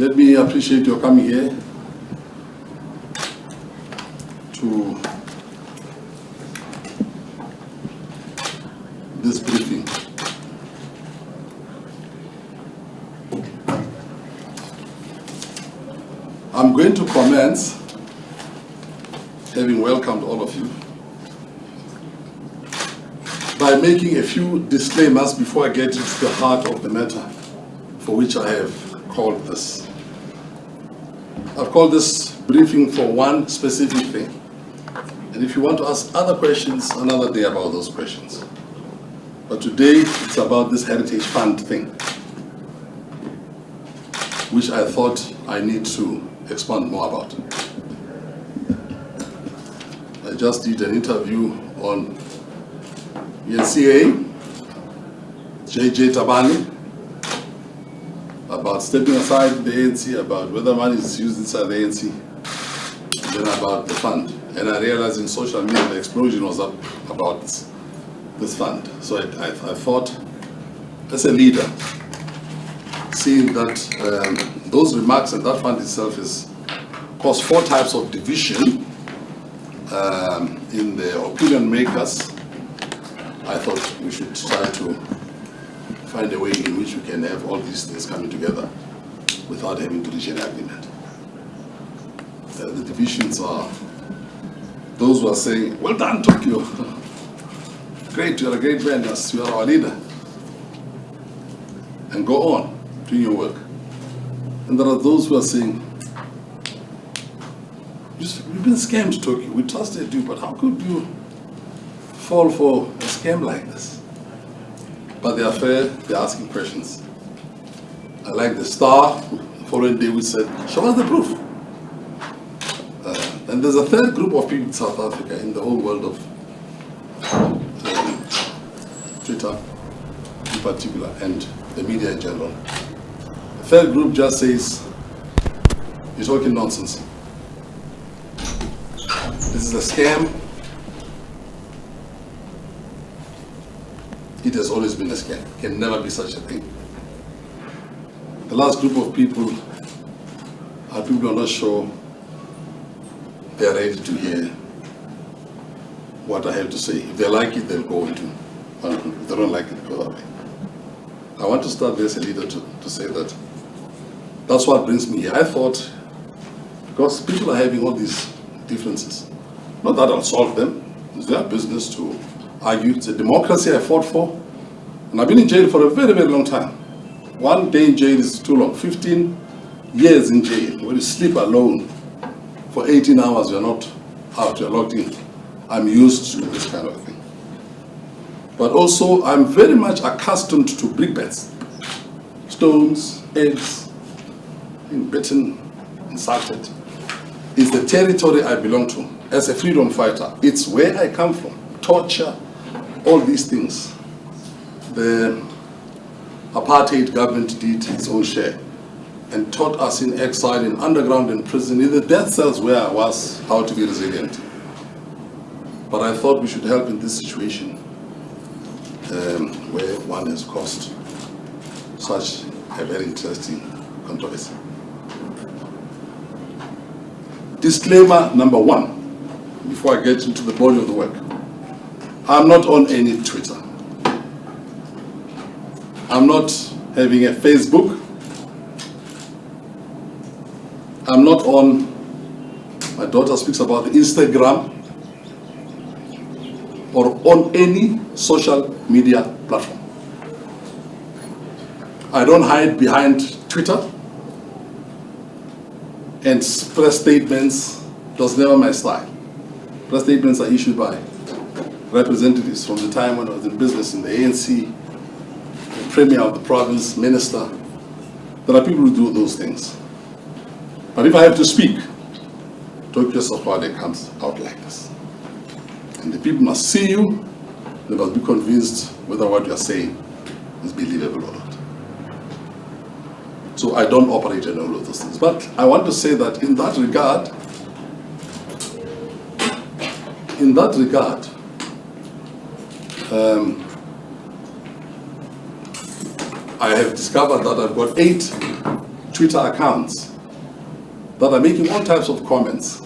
Let me appreciate your coming here to this briefing. I'm going to commence, having welcomed all of you, by making a few disclaimers before I get into the heart of the matter for which I have called this. I've called this briefing for one specific thing. And if you want to ask other questions, another day about those questions. But today, it's about this Heritage Fund thing, which I thought I need to expand more about. I just did an interview on eNCA, JJ Tabane, about stepping aside the ANC, about whether money is used inside the ANC, and then about the fund. And I realized in social media the explosion was up about this fund. So I thought, as a leader, seeing that those remarks and that fund itself is caused 4 types of division in the opinion makers, I thought we should try to find a way in which we can have all these things coming together without having to reach an agreement. The divisions are those who are saying, well done, Tokyo. Great, you're a great man, yes, you are our leader. And go on doing your work. And there are those who are saying, we've been scammed, Tokyo. We trusted you, but how could you fall for a scam like this? But they are fair, they're asking questions. I like the star, the following day we said, show us the proof. And there's a third group of people in South Africa, in the whole world of Twitter in particular, and the media in general. The third group just says, you're talking nonsense. This is a scam. It has always been a scam. Can never be such a thing. The last group of people are people who are not sure they are ready to hear what I have to say. If they like it, they'll go into one group. If they don't like it, go that way. I want to start there as a leader to say that that's what brings me here. I thought, because people are having all these differences, not that I'll solve them, it's their business to argue. It's a democracy I fought for, and I've been in jail for a very, very long time. One day in jail is too long. 15 years in jail, where you sleep alone for 18 hours, you're not out, you're locked in. I'm used to this kind of thing. But also, I'm very much accustomed to brickbats, stones, eggs, being bitten, insulted. It's the territory I belong to as a freedom fighter. It's where I come from. Torture, all these things. The apartheid government did its own share and taught us in exile, in underground, in prison, in the death cells where I was, how to be resilient. But I thought we should help in this situation where one has caused such a very interesting controversy. Disclaimer number 1, before I get into the body of the work. I'm not on any Twitter. I'm not having a Facebook. I'm not on, my daughter speaks about the Instagram, or on any social media platform. I don't hide behind Twitter and press statements. That's never my style. Press statements are issued by representatives from the time when I was in business in the ANC, the premier of the province, minister. There are people who do those things. But if I have to speak, Tokyo Sexwale comes out like this. And the people must see you, they must be convinced whether what you are saying is believable or not. So I don't operate in all of those things. But I want to say that in that regard, I have discovered that I've got 8 Twitter accounts that are making all types of comments.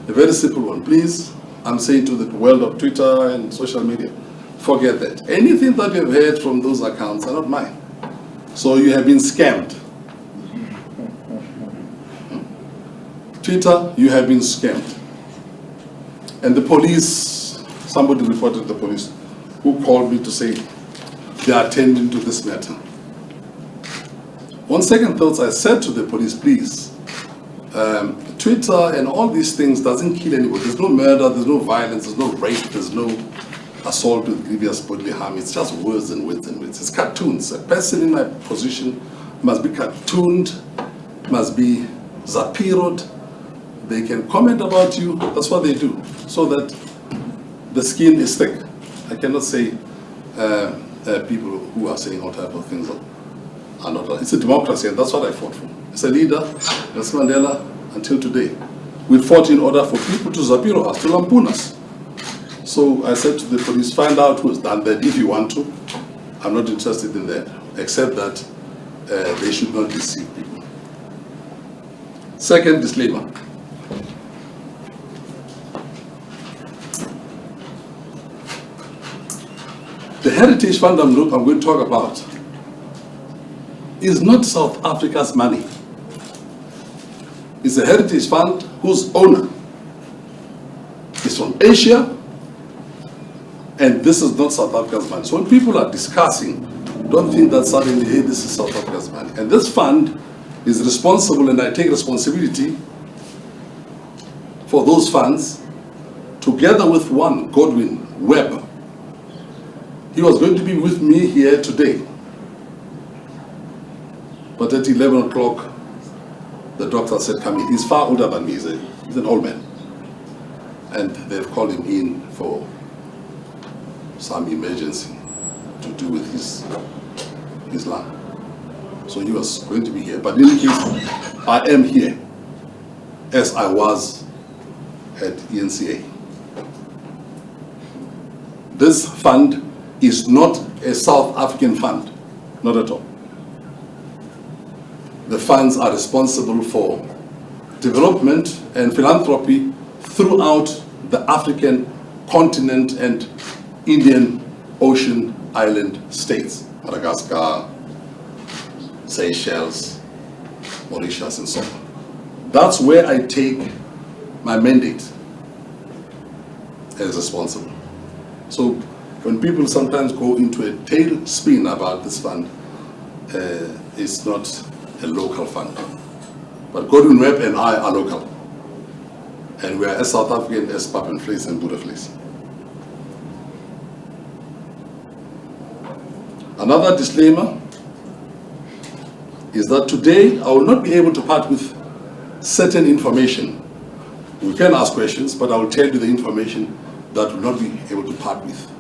A very simple one. Please, I'm saying to the world of Twitter and social media, forget that. Anything that you have heard from those accounts are not mine. So you have been scammed. Twitter, you have been scammed. And the police, somebody reported to the police, who called me to say they are attending to this matter. On second thoughts, I said to the police, please, Twitter and all these things doesn't kill anybody. There's no murder, there's no violence, there's no rape, there's no assault with grievous bodily harm. It's just words and words and words. It's cartoons. A person in my position must be cartooned, must be zapiroed. They can comment about you, that's what they do, so that the skin is thick. I cannot say people who are saying all type of things are not right. It's a democracy, and that's what I fought for. As a leader, Nelson Mandela, until today, we fought in order for people to zapiro us, to lampoon us. So I said to the police, find out who has done that if you want to. I'm not interested in that, except that they should not deceive people. Second disclaimer. The Heritage Fund I'm going to talk about is not South Africa's money. It's a Heritage Fund whose owner is from Asia, and this is not South Africa's money. So when people are discussing, don't think that suddenly, hey, this is South Africa's money. And this fund is responsible, and I take responsibility for those funds, together with one, Godwin Webb. He was going to be with me here today. But at 11 o'clock, the doctor said, come in. He's far older than me, he's an old man. And they've called him in for some emergency to do with his lung. So he was going to be here. But in any case, I am here, as I was at eNCA. This fund is not a South African fund, not at all. The funds are responsible for development and philanthropy throughout the African continent and Indian Ocean island states, Madagascar, Seychelles, Mauritius, and so on. That's where I take my mandate as responsible. So when people sometimes go into a tailspin about this fund, it's not a local fund. But Godwin Webb and I are local. And we are as South African as Pap and Vleis and Buddha Vleis. Another disclaimer is that today I will not be able to part with certain information. We can ask questions, but I will tell you the information that will not be able to part with.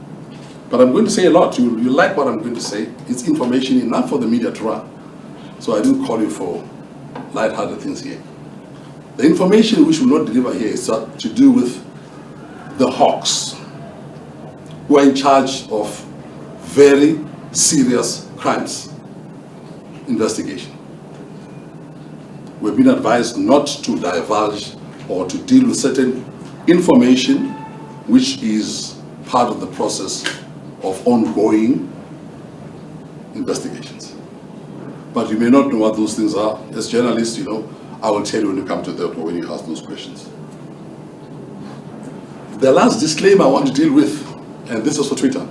But I'm going to say a lot. You like what I'm going to say. It's information enough for the media to run. So I didn't call you for light-hearted things here. The information which will not deliver here is to do with the hawks who are in charge of very serious crimes investigation. We've been advised not to divulge or to deal with certain information which is part of the process of ongoing investigations. But you may not know what those things are. As journalists, I will tell you when you come to that or when you ask those questions. The last disclaimer I want to deal with, and this is for Twitter,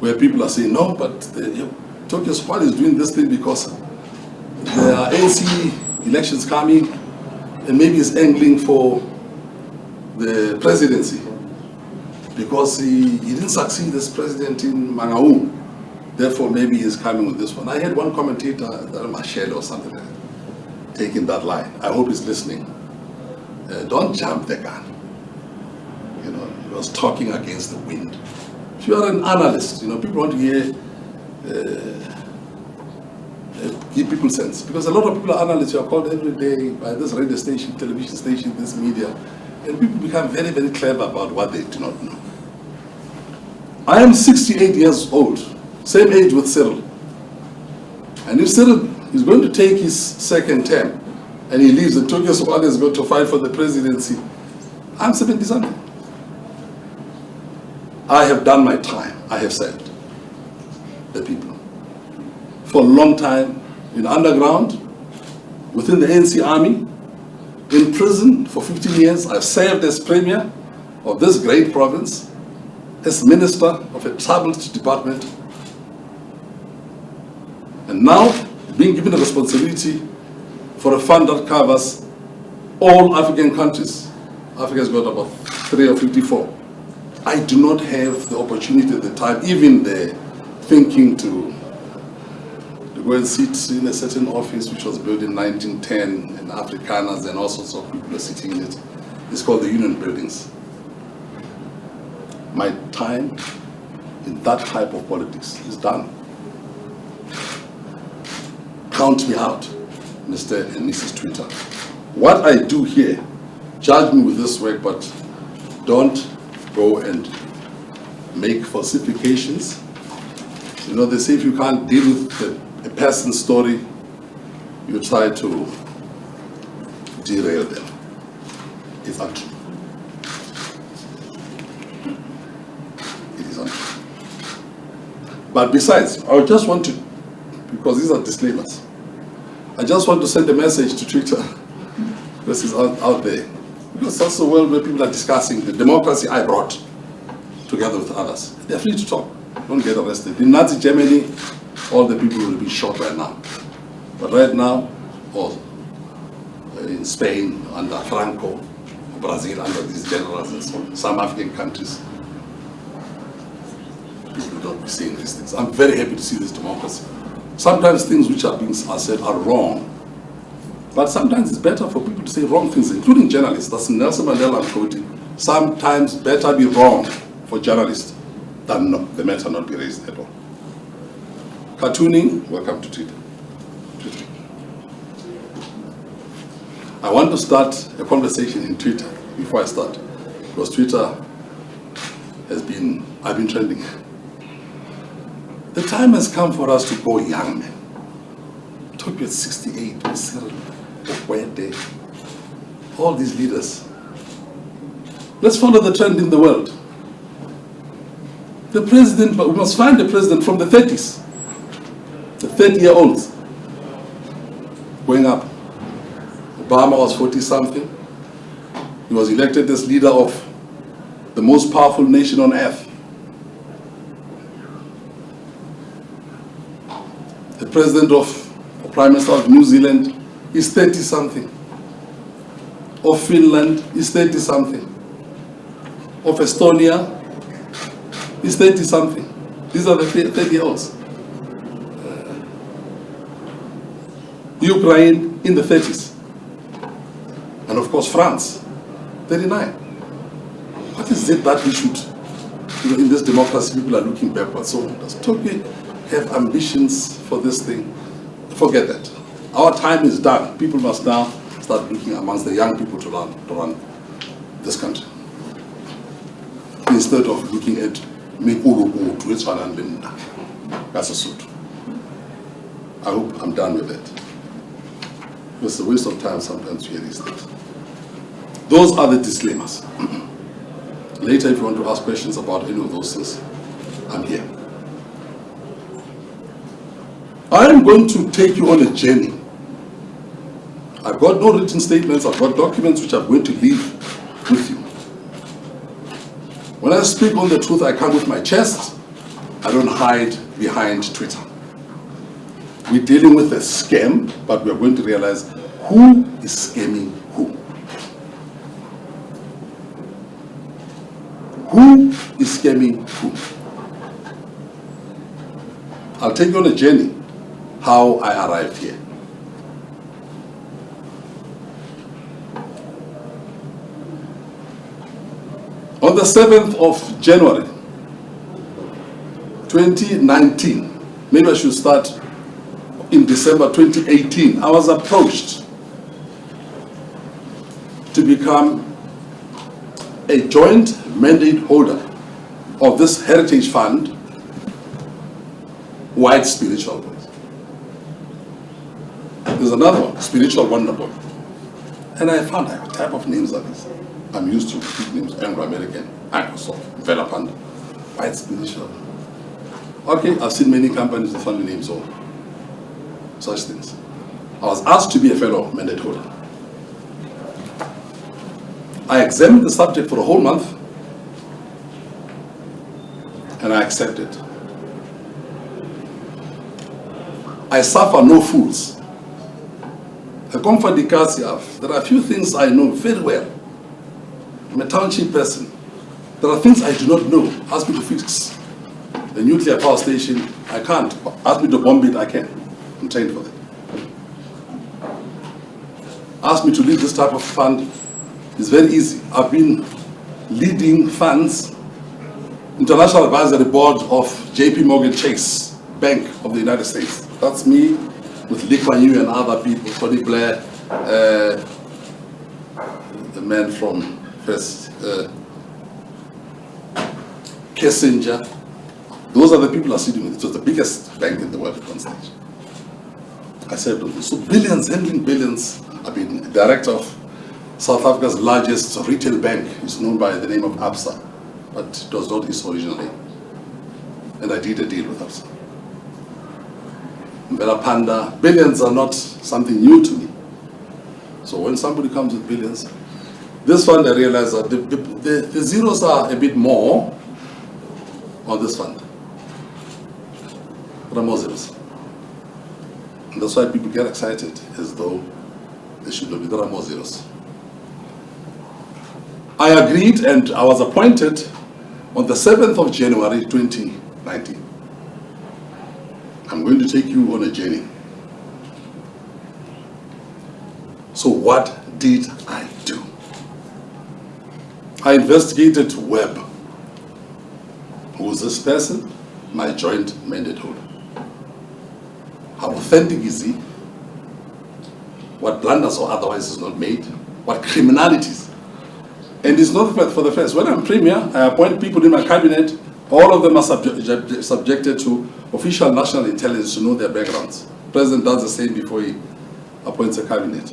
where people are saying, no, but Tokyo Sexwale is doing this thing because there are ANC elections coming, and maybe he's angling for the presidency because he didn't succeed as president in Mangaung. Therefore, maybe he's coming with this one. I had one commentator, Michelle or something like that, taking that line. I hope he's listening. Don't jump the gun. He was talking against the wind. If you are an analyst, people want to hear, give people sense. Because a lot of people are analysts. You are called every day by this radio station, television station, this media, and people become very, very clever about what they do not know. I am 68 years old, same age with Cyril. And if Cyril is going to take his second term and he leaves and Tokyo Sexwale is going to fight for the presidency, I'm 70-something. I have done my time. I have served the people. For a long time, in underground, within the ANC army, in prison for 15 years. I've served as premier of this great province, as minister of a troubled department, and now being given a responsibility for a fund that covers all African countries. Africa has got about 3 or 54. I do not have the opportunity at the time, even the thinking to go and sit in a certain office which was built in 1910, and Afrikaners and all sorts of people are sitting in it. It's called the Union Buildings. My time in that type of politics is done. Count me out, Mr. and Mrs. Twitter. What I do here, judge me with this work, but don't go and make falsifications. You know, they say if you can't deal with a person's story, you try to derail them. It's untrue. It is untrue. But besides, I just want to, because these are disclaimers, I just want to send a message to Twitter, because it's out there. Because that's a world where people are discussing the democracy I brought together with others. They're free to talk. Don't get arrested. In Nazi Germany, all the people will be shot right now. But right now, or in Spain under Franco, Brazil under these generals and so on, some African countries, people don't be saying these things. I'm very happy to see this democracy. Sometimes things which are being said are wrong, but sometimes it's better for people to say wrong things, including journalists. That's Nelson Mandela I'm quoting. Sometimes better be wrong for journalists than the matter not be raised at all. Cartooning, welcome to Twitter. I want to start a conversation in Twitter before I start, because Twitter has been, I've been trending. The time has come for us to go young men. Tokyo 68, all these leaders. Let's follow the trend in the world. The president, but we must find a president from the 30s. The 30-year-olds going up. Obama was 40-something. He was elected as leader of the most powerful nation on earth. The president of, or Prime Minister of New Zealand is 30-something. Of Finland is 30-something. Of Estonia is 30-something. These are the 30-year-olds. Ukraine in the 30s. And of course France, 39. What is it that we should, you know, in this democracy, people are looking backwards. So does Tokyo have ambitions for this thing? Forget that. Our time is done. People must now start looking amongst the young people to run this country. Instead of looking at Mikuru to its that's a suit. I hope I'm done with that. It's a waste of time sometimes to hear these things. Those are the disclaimers. Later, if you want to ask questions about any of those things, I'm here. I am going to take you on a journey. I've got no written statements, I've got documents which I'm going to leave with you. When I speak on the truth, I come with my chest. I don't hide behind Twitter. We're dealing with a scam, but we're going to realize who is scamming who. Who is scamming who? I'll take you on a journey how I arrived here. On the 7th of January, 2019, maybe I should start in December 2018, I was approached to become a joint mandate holder of this heritage fund, White Spiritual Voice. There's another one, Spiritual Wonder Boy. And I found out what type of names are these. I'm used to big names, Anglo-American, Microsoft, Velapanda, White Spiritual. Okay, I've seen many companies with funny names or such things. I was asked to be a fellow mandate holder. I examined the subject for a whole month and I accepted. I suffer no fools. There are a few things I know very well. I'm a township person. There are things I do not know. Ask me to fix the nuclear power station, I can't. Ask me to bomb it, I can. I'm trained for that. Ask me to lead this type of fund, it's very easy. I've been leading funds, International Advisory Board of JP Morgan Chase Bank of the United States. That's me with Lee Kuan Yew and other people, Tony Blair, the man from First, Kissinger. Those are the people I'm sitting with. It was the biggest bank in the world at one stage. I said, so billions, handling billions. I've been director of South Africa's largest retail bank. It's known by the name of ABSA, but it was not its originally. And I did a deal with ABSA. Mbela Panda, billions are not something new to me. So when somebody comes with billions, this fund I realized that the zeros are a bit more on this fund. There are more zeros. And that's why people get excited as though they should not be. There are more zeros. I agreed and I was appointed on the 7th of January 2019. I'm going to take you on a journey. So what did I do? I investigated Webb. Who is this person? My joint mandate holder. How authentic is he? What blunders or otherwise is not made? What criminalities? And it's not for the first. When I'm premier, I appoint people in my cabinet. All of them are subjected to official national intelligence to know their backgrounds. The president does the same before he appoints a cabinet.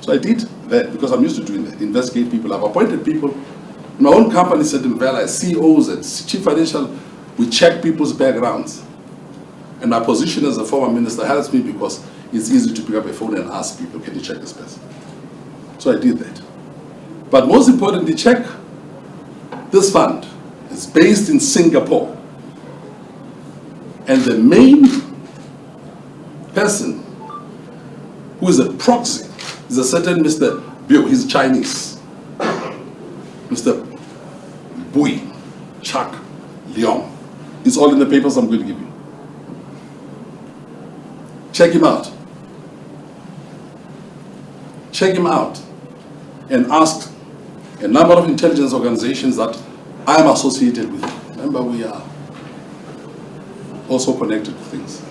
So I did that because I'm used to doing that, investigate people. I've appointed people. In my own company, as CEOs and chief financial, we check people's backgrounds. And my position as a former minister helps me because it's easy to pick up a phone and ask people, can you check this person? So I did that. But most importantly, check this fund. It's based in Singapore. And the main person who is a proxy is a certain Mr. Biu. He's Chinese. Mr. Bui Chak Leong. It's all in the papers I'm going to give you. Check him out. Check him out and ask a number of intelligence organizations that I am associated with. Remember, we are also connected to things.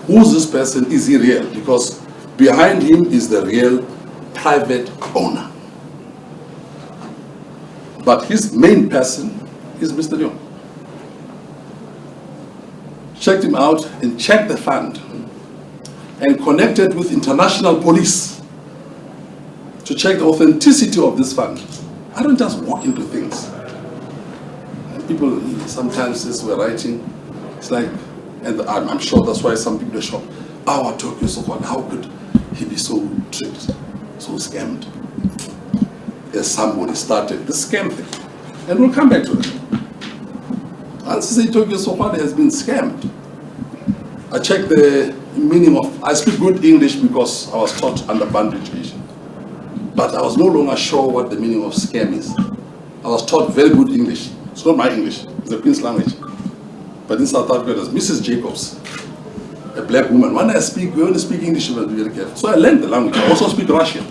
Who's this person? Is he real? Because behind him is the real private owner. But his main person is Mr. Leong. Checked him out and checked the fund and connected with international police to check the authenticity of this fund. I don't just walk into things. And people sometimes, as we're writing, it's like, and I'm sure that's why some people are shocked. Our Tokyo Sexwale, how could he be so tricked, so scammed? As somebody started the scam thing. And we'll come back to it. I'll say Tokyo Sexwale has been scammed. I checked the meaning of, I speak good English because I was taught under band education. But I was no longer sure what the meaning of scam is. I was taught very good English. It's not my English, it's the Queen's language. But in South Africa, there's Mrs. Jacobs, a black woman. When I speak, we only speak English, you must be very careful. So I learned the language. I also speak Russian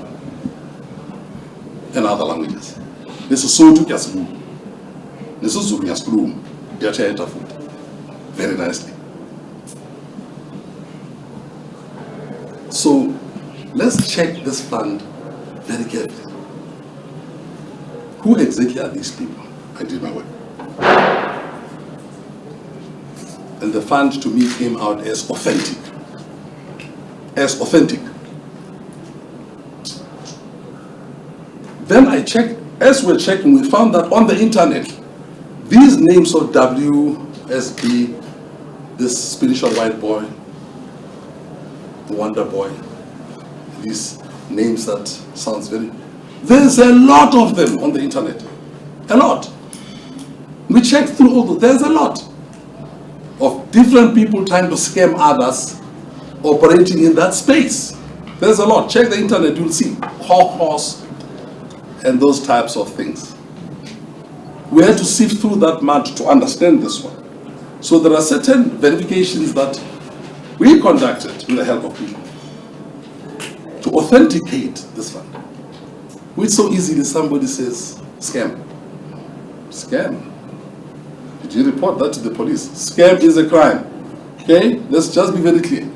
and other languages. This is so to Kasbu. This is Zulu Yaskulu. Very nicely. So let's check this fund very carefully. Who exactly are these people? I did my work. And the fund to me came out as authentic. as authentic. Then I checked, as we're checking, we found that on the internet, these names of WSB, this spiritual white boy, the wonder boy, these names that sounds very, there's a lot of them on the internet, a lot. We checked through all those, there's a lot of different people trying to scam others operating in that space. There's a lot, check the internet, you'll see horse and those types of things. We had to sift through that mud to understand this one. So there are certain verifications that we conducted with the help of people to authenticate this fund. Which so easily somebody says, scam. Scam. Did you report that to the police? Scam is a crime. Okay? Let's just be very clear.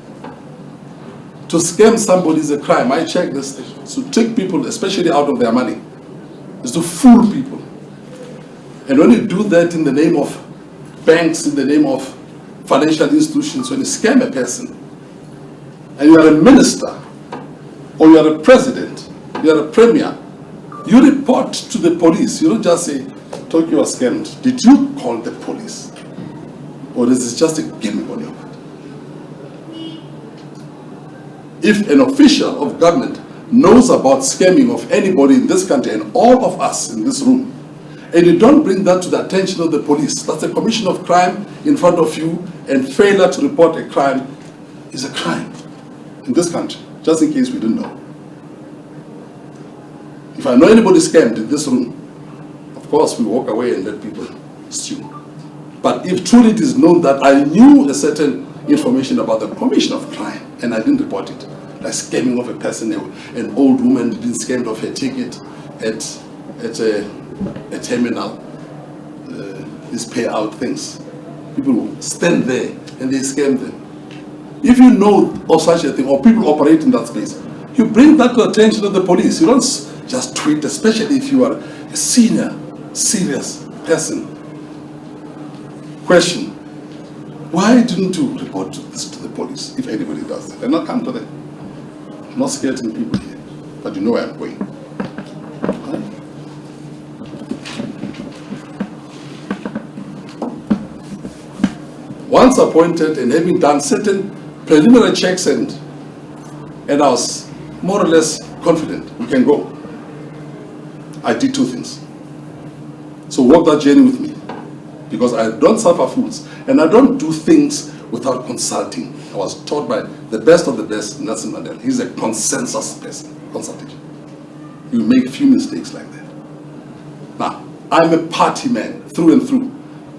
To scam somebody is a crime. I check this thing. So take people, especially out of their money, is to fool people. And when you do that in the name of banks, in the name of financial institutions, when you scam a person, and you are a minister, or you are a president, you are a premier, you report to the police. You don't just say, Tokyo was scammed. Did you call the police? Or is this just a game on your part? If an official of government knows about scamming of anybody in this country and all of us in this room, and you don't bring that to the attention of the police, that's a commission of crime in front of you, and failure to report a crime is a crime in this country, just in case we didn't know. If I know anybody scammed in this room, of course we walk away and let people stew. But if truly it is known that I knew a certain information about the commission of crime and I didn't report it, like scamming of a person, an old woman being scammed of her ticket at a terminal, these payout things. People will stand there and they scam them. If you know of such a thing, or people operate in that space, you bring that to the attention of the police. You don't just tweet, especially if you are a senior, serious person. Question: why didn't you report this to the police if anybody does that? And not come to them. I'm not scared of people here, but you know where I'm going. Right? Once appointed and having done certain preliminary checks and I was more or less confident we can go, I did two things. So walk that journey with me, because I don't suffer fools and I don't do things without consulting. I was taught by the best of the best, Nelson Mandela. He's a consensus person, consultation. You make few mistakes like that. Now, I'm a party man through and through.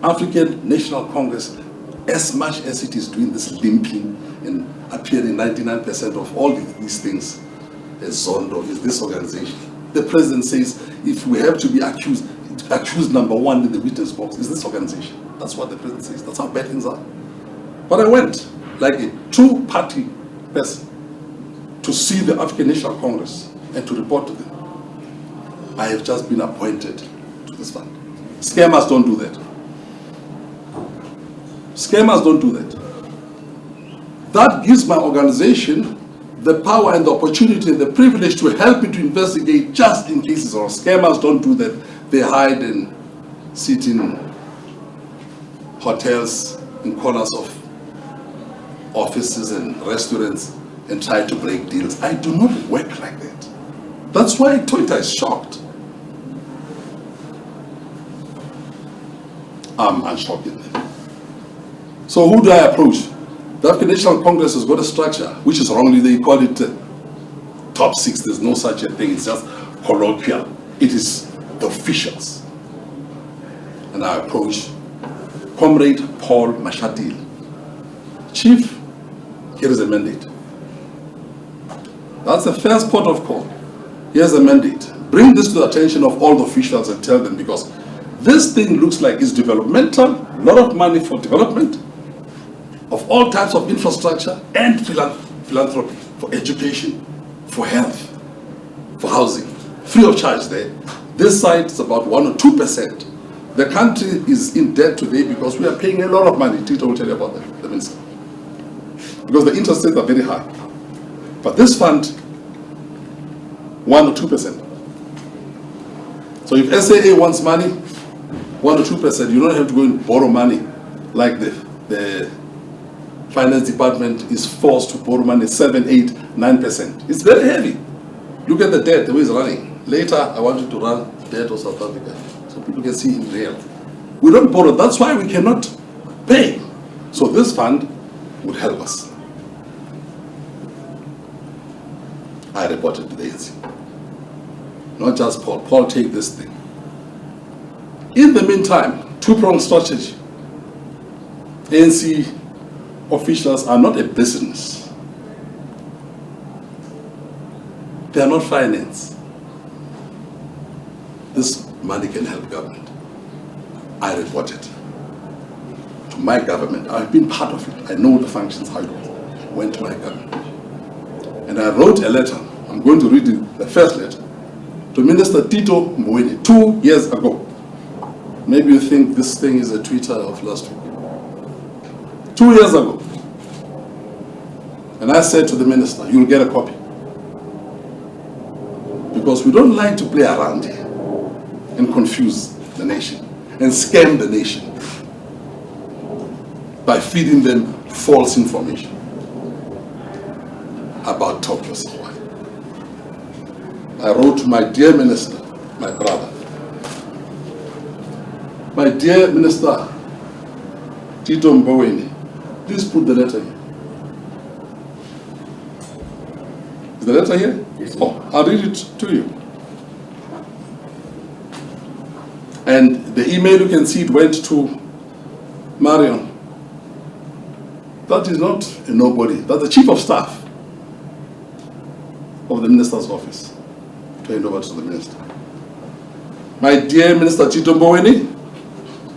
African National Congress, as much as it is doing this limping and appearing 99% of all these things as Zondo, is this organization. The president says, if we have to be accused number one in the witness box is this organization. That's what the president says. That's how bad things are. But I went like a true party person to see the African National Congress and to report to them. I have just been appointed to this fund. Scammers don't do that. Scammers don't do that. That gives my organization the power and the opportunity and the privilege to help you to investigate just in cases. Or scammers don't do that. They hide and sit in hotels, in corners of offices and restaurants and try to break deals. I do not work like that. That's why Twitter is shocked. I'm unshocked in them. So who do I approach? The African National Congress has got a structure, which is wrongly, they call it top six. There's no such a thing, it's just colloquial. It is the officials. And I approach Comrade Paul Mashatil. Chief, here is a mandate. That's the first port of call. Here's a mandate. Bring this to the attention of all the officials and tell them, because this thing looks like it's developmental, a lot of money for development, of all types of infrastructure and philanthropy, for education, for health, for housing, free of charge there. This side is about 1 or 2%. The country is in debt today because we are paying a lot of money. Tito will tell you about that, the minister. Because the interest rates are very high. But this fund, 1 or 2%. So if SAA wants money, 1 or 2%, you don't have to go and borrow money like the finance department is forced to borrow money 7, 8, 9%. It's very heavy. Look at the debt, the way it's running. Later, I wanted to run debt of South Africa so people can see in real. We don't borrow, that's why we cannot pay. So this fund would help us. I reported to the ANC. Not just Paul. Paul, take this thing. In the meantime, two-pronged strategy. ANC officials are not a business. They are not finance. This money can help government. I reported to my government. I've been part of it. I know the functions, how it works. Went to my government. And I wrote a letter. I'm going to read the first letter to Minister Tito Mboweni 2 years ago. Maybe you think this thing is a Twitter of last week. 2 years ago. And I said to the minister, you'll get a copy. Because we don't like to play around here and confuse the nation and scam the nation by feeding them false information about Tokyo Sexwale. I wrote to my dear minister, my brother, my dear Minister Tito Mboweni, please put the letter here. Is the letter here? Yes. Oh, I'll read it to you. And the email, you can see it went to Marion. That is not a nobody. That's the chief of staff of the minister's office. Turned over to the minister. My dear Minister Tito Mboweni,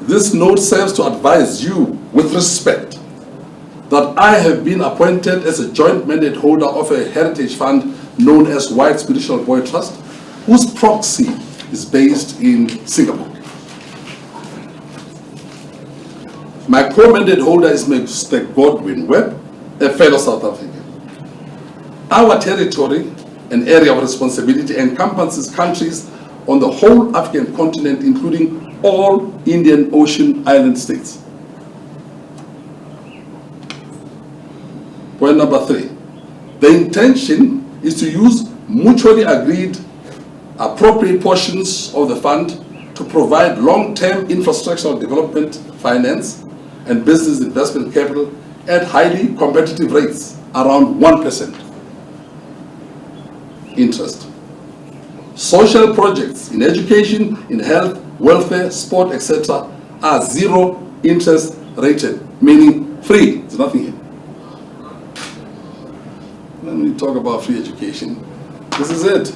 this note serves to advise you with respect that I have been appointed as a joint mandate holder of a heritage fund known as White Spiritual Boy Trust, whose proxy is based in Singapore. My co-mandate holder is Mr. Godwin Webb, a fellow South African. Our territory, an area of responsibility, encompasses countries on the whole African continent, including all Indian Ocean island states. Point number 3. The intention is to use mutually agreed appropriate portions of the fund to provide long-term infrastructural development finance and business investment capital at highly competitive rates, around 1% interest. Social projects in education, in health, welfare, sport, etc. are 0 interest rated, meaning free. There's nothing here. When we talk about free education, this is it.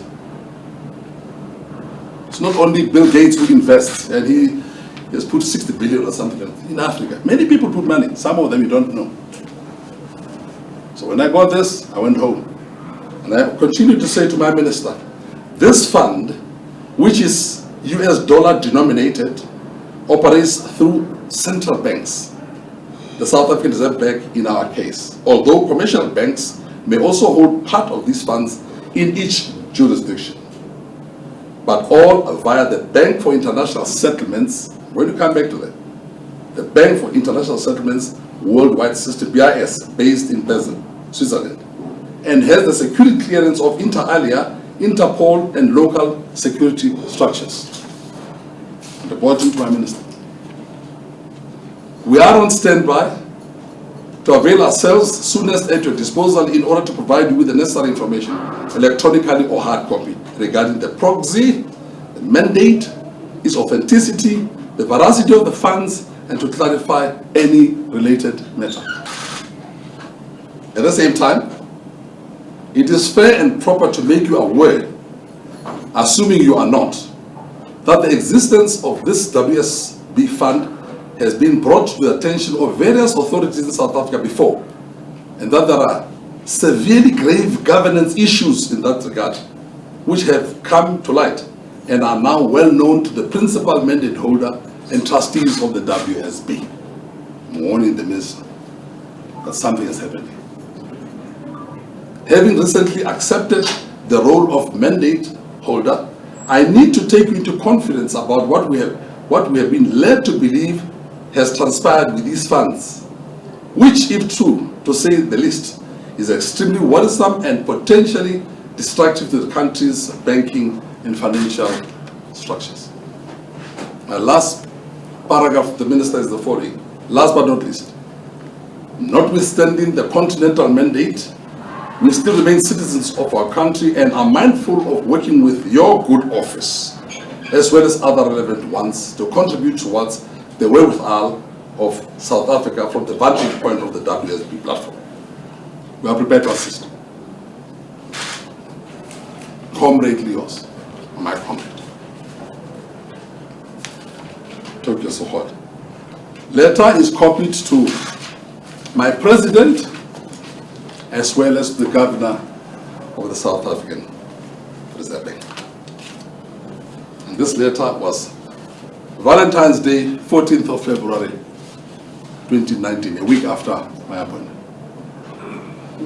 It's not only Bill Gates who invests, and he has put 60 billion or something in Africa. Many people put money, some of them you don't know. So when I got this, I went home. And I continued to say to my minister, this fund, which is US dollar denominated, operates through central banks, the South African Reserve Bank in our case, although commercial banks may also hold part of these funds in each jurisdiction, but all via the Bank for International Settlements. When you come back to that, the Bank for International Settlements Worldwide System, BIS, based in Basel, Switzerland, and has the security clearance of inter alia, Interpol, and local security structures. Reporting to my minister. We are on standby to avail ourselves soonest at your disposal in order to provide you with the necessary information, electronically or hard copy, regarding the proxy, the mandate, its authenticity, the veracity of the funds, and to clarify any related matter. At the same time, it is fair and proper to make you aware, assuming you are not, that the existence of this WSB fund has been brought to the attention of various authorities in South Africa before, and that there are severely grave governance issues in that regard, which have come to light and are now well known to the principal mandate holder and trustees of the WSB. I'm warning the minister that something has happened. having recently accepted the role of mandate holder, I need to take you into confidence about what we have been led to believe has transpired with these funds, which, if true, to say the least, is extremely worrisome and potentially destructive to the country's banking and financial structures. My last paragraph of the minister is the following. Last but not least, notwithstanding the continental mandate, we still remain citizens of our country and are mindful of working with your good office, as well as other relevant ones, to contribute towards the wherewithal of South Africa from the vantage point of the WSB platform. We are prepared to assist. Comradely yours, my comrade. Tokyo Sexwale. Letter is copied to my president as well as the governor of the South African Reserve Bank. And this letter was Valentine's Day, 14th of February, 2019, a week after my appointment.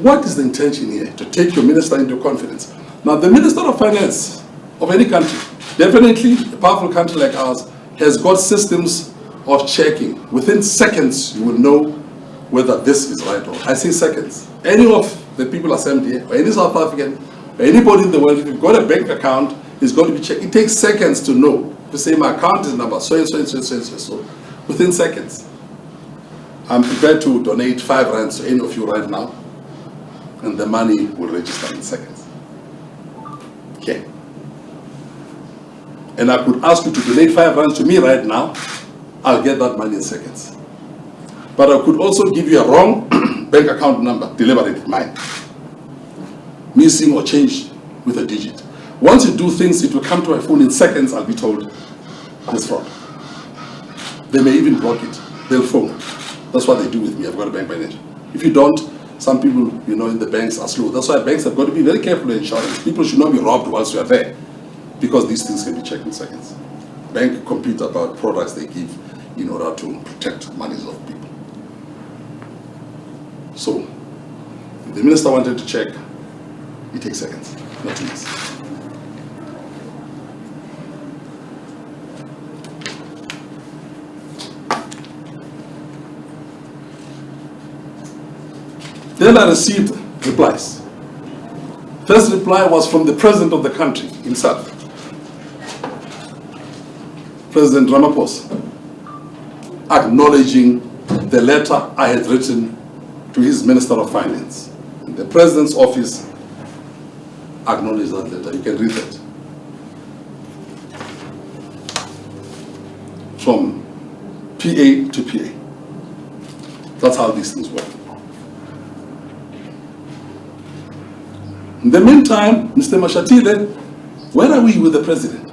What is the intention here? To take your minister into confidence. Now, the Minister of Finance of any country, definitely a powerful country like ours, has got systems of checking. Within seconds, you will know whether this is right or wrong. I say seconds. Any of the people assembled here, or any South African, or anybody in the world, if you've got a bank account, it's going to be checked. It takes seconds to know. If you say my account is number so and so and so and so and so, within seconds. I'm prepared to donate 5 rands to any of you right now, and the money will register in seconds. Okay. And I could ask you to donate 5 rands to me right now, I'll get that money in seconds. But I could also give you a wrong bank account number, deliberately mine, missing or changed with a digit. Once you do things, it will come to my phone in seconds, I'll be told it's fraud. They may even block it, they'll phone. That's what they do with me, I've got a bank manager. If you don't, some people, in the banks are slow. That's why banks have got to be very careful in insurance. People should not be robbed whilst you are there, because these things can be checked in seconds. Bank compete about products they give in order to protect monies of people. So, if the minister wanted to check, it takes seconds, not minutes. Then I received replies. First reply was from the president of the country himself, President Ramaphosa, acknowledging the letter I had written to his Minister of Finance. The President's office acknowledged that letter. You can read that. From PA to PA. That's how these things work. In the meantime, Mr. Mashatile, where are we with the President?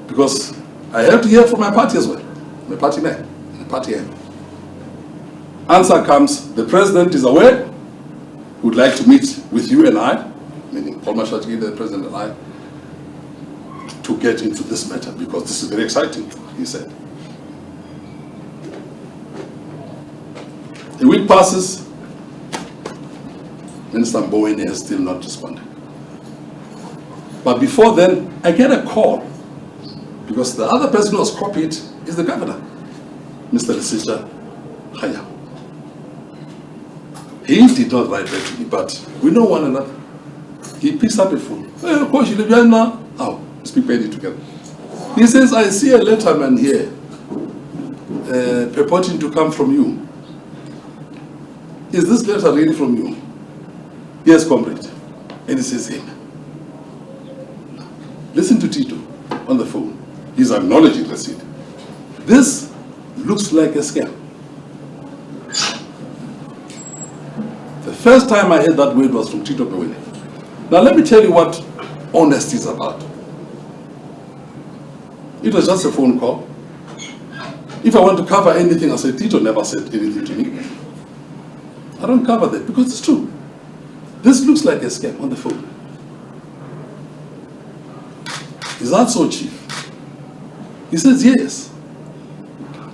Because I have to hear from my party as well, my party man, my party head. Answer comes, the President is aware, would like to meet with you and I, meaning Paul Mashatile, the President and I, to get into this matter, because this is very exciting, he said. A week passes, Minister Mboweni has still not responded. But before then, I get a call, because the other person who was copied is the governor, Mr. Lesisha Khaya. He did not write back to me, but we know one another. He picks up a phone. Hey, of course, you live here now. Oh, speak Pedi together. He says, I see a letterman here purporting to come from you. Is this letter really from you? Yes, comrade. And he says, hey, listen to Tito on the phone. He's acknowledging receipt. This looks like a scam. The first time I heard that word was from Tito Mboweni. Now let me tell you what honesty is about. It was just a phone call. If I want to cover anything, I say, Tito never said anything to me. I don't cover that because it's true. This looks like a scam on the phone. Is that so, Chief? He says, yes.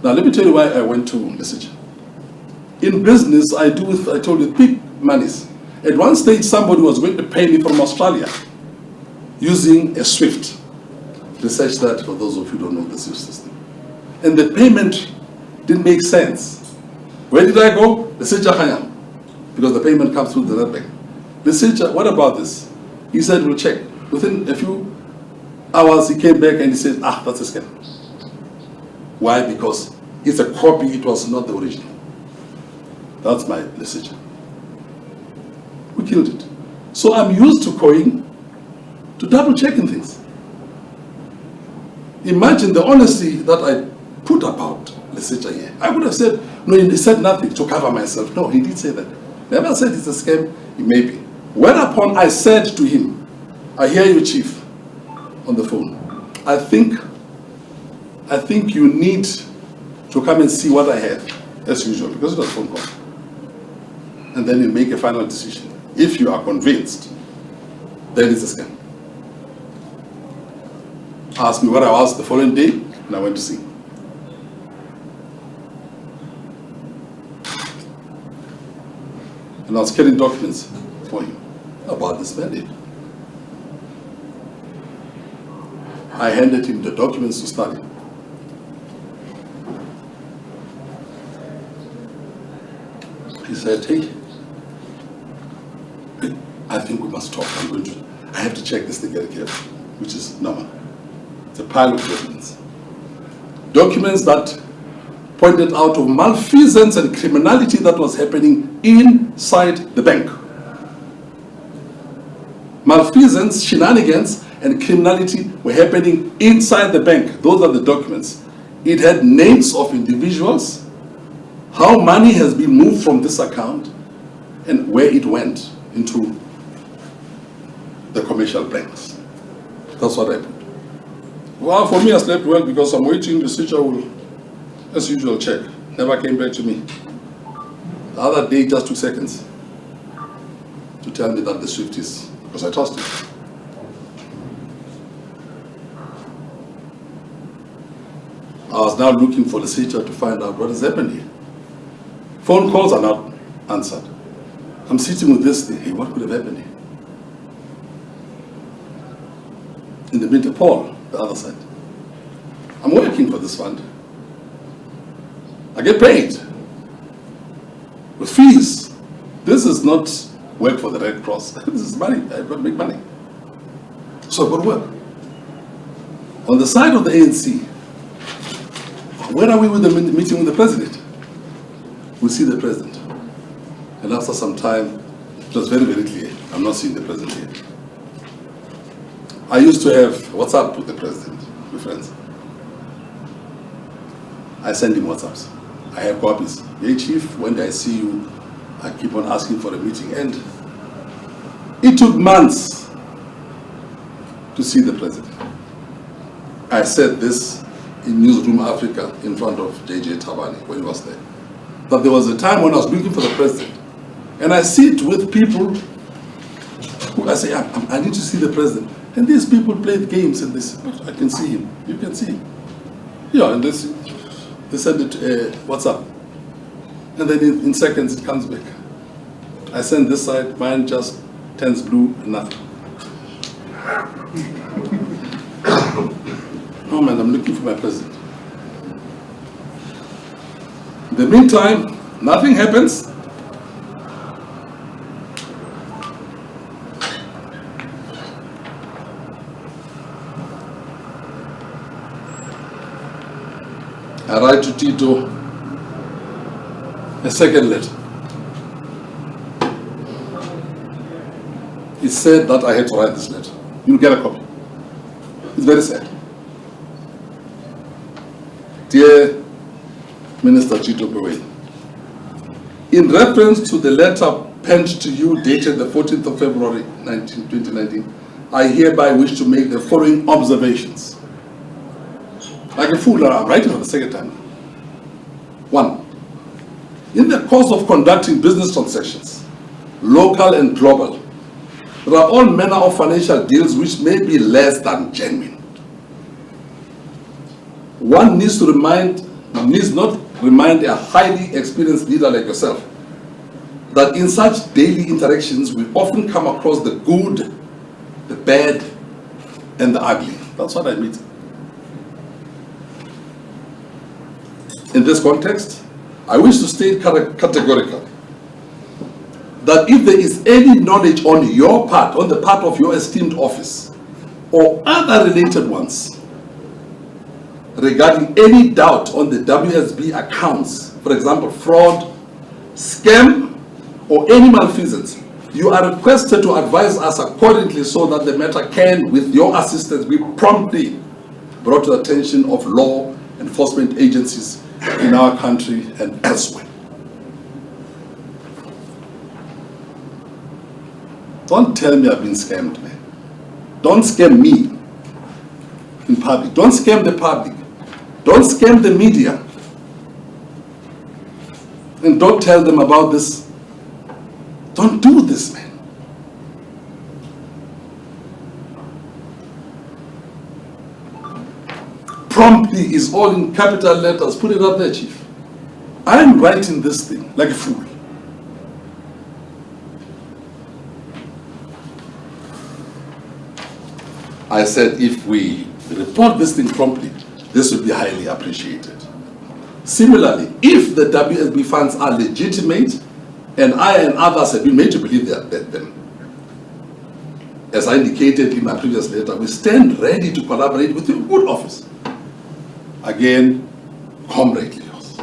Now let me tell you why I went to message. In business, I told you, big monies. At one stage, somebody was going to pay me from Australia using a SWIFT. Research that for those of you who don't know the SWIFT system. And the payment didn't make sense. Where did I go? The Sejahanyam, because the payment comes through the net bank. The Seja, what about this? He said, we'll check. Within a few hours, he came back and he said, that's a scam. Why? Because it's a copy, it was not the original. That's my message. We killed it. So I'm used to going to double checking things. Imagine the honesty that I put about Leseja here. I would have said, no, he said nothing to cover myself. No, he did say that. Never said it's a scam, it may be. Whereupon I said to him, I hear you, Chief, on the phone. I think you need to come and see what I had, as usual, because it was a phone call. And then you make a final decision. If you are convinced, then it's a scam. Asked me what I was the following day, and I went to see. And I was carrying documents for him about this mandate. I handed him the documents to study. He said, hey, I think we must talk. I have to check this thing very carefully, which is normal. It's a pile of documents. Documents that pointed out of malfeasance and criminality that was happening inside the bank. Malfeasance, shenanigans, and criminality were happening inside the bank. Those are the documents. It had names of individuals, how money has been moved from this account, and where it went into the commercial banks. That's what I put. Well, for me, I slept well because I'm waiting. The teacher will, as usual, check. Never came back to me. The other day, just 2 seconds to tell me that the SWIFT is, because I trust him. I was now looking for the teacher to find out what has happened here. Phone calls are not answered. I'm sitting with this thing. Hey, what could have happened here? In the meantime, Paul, the other side. I'm working for this fund. I get paid with fees. This is not work for the Red Cross. This is money. I've got to make money. So I've got to work. On the side of the ANC, where are we with the meeting with the president? We see the president. And after some time, it was very, very clear. I'm not seeing the president here. I used to have WhatsApp with the president, with friends. I send him WhatsApps. I have copies. Hey, Chief, when I see you, I keep on asking for a meeting. And it took months to see the president. I said this in Newsroom Africa in front of JJ Tabane when he was there. But there was a time when I was looking for the president. And I sit with people who I say, I need to see the president. And these people played games and they say, I can see him. You can see him. Yeah, and they send it, WhatsApp. And then in seconds it comes back. I send this side, mine just turns blue and nothing. Oh man, I'm looking for my president. In the meantime, nothing happens. I write to Tito a second letter. He said that I had to write this letter. You'll get a copy. It's very sad. Dear Minister Tito Tabane, in reference to the letter penned to you dated the 14th of February 2019, I hereby wish to make the following observations. Like a fool, I'm writing for the second time. 1. In the course of conducting business transactions, local and global, there are all manner of financial deals which may be less than genuine. One needs not remind a highly experienced leader like yourself that in such daily interactions, we often come across the good, the bad, and the ugly. That's what I mean. In this context, I wish to state categorically that if there is any knowledge on your part, on the part of your esteemed office, or other related ones, regarding any doubt on the WSB accounts, for example, fraud, scam, or any malfeasance, you are requested to advise us accordingly so that the matter can, with your assistance, be promptly brought to the attention of law enforcement agencies in our country and elsewhere. Don't tell me I've been scammed, man. Don't scam me in public. Don't scam the public. Don't scam the media. And don't tell them about this. Don't do this, man. Promptly is all in capital letters. Put it up there, Chief. I'm writing this thing like a fool. I said if we report this thing promptly, this would be highly appreciated. Similarly, if the WSB funds are legitimate, and I and others have been made to believe they are them, as I indicated in my previous letter, we stand ready to collaborate with your good office. Again, comradely yours.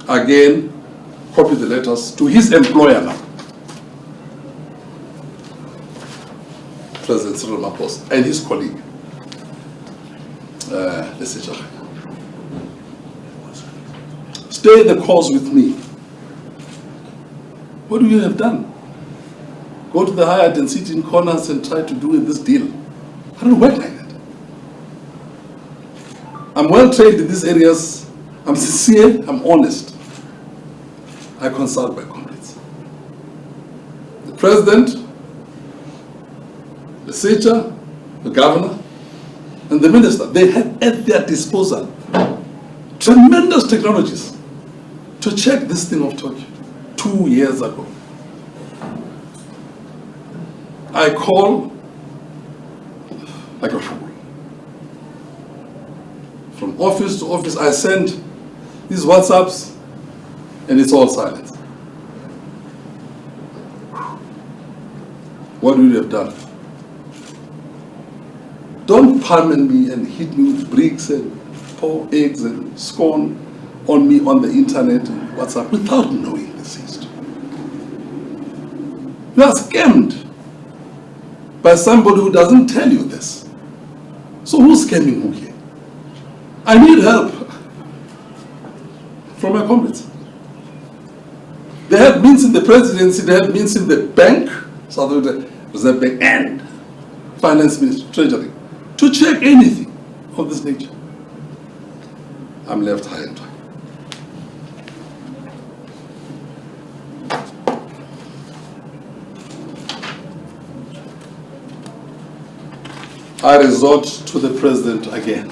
Again, copy the letters to his employer now, President Cyril Ramaphosa, and his colleague, stay the course with me. What do you have done? Go to the Hyatt and sit in corners and try to do this deal. I don't work like that. I'm well trained in these areas. I'm sincere, I'm honest. I consult my comrades. The president, the senator, the governor, and the minister, they had at their disposal tremendous technologies to check this thing of Tokyo 2 years ago. I call like a fool. From office to office, I send these WhatsApps, and it's all silent. What would you have done? Don't palm me and hit me with bricks and pour eggs and scorn on me on the internet and WhatsApp without knowing this history. You are scammed by somebody who doesn't tell you this. So who's scamming who here? I need help from my comrades. They have means in the presidency, they have means in the bank, South Africa Reserve Bank, and Finance Ministry, Treasury, to check anything of this nature. I'm left high and dry. I resort to the president again.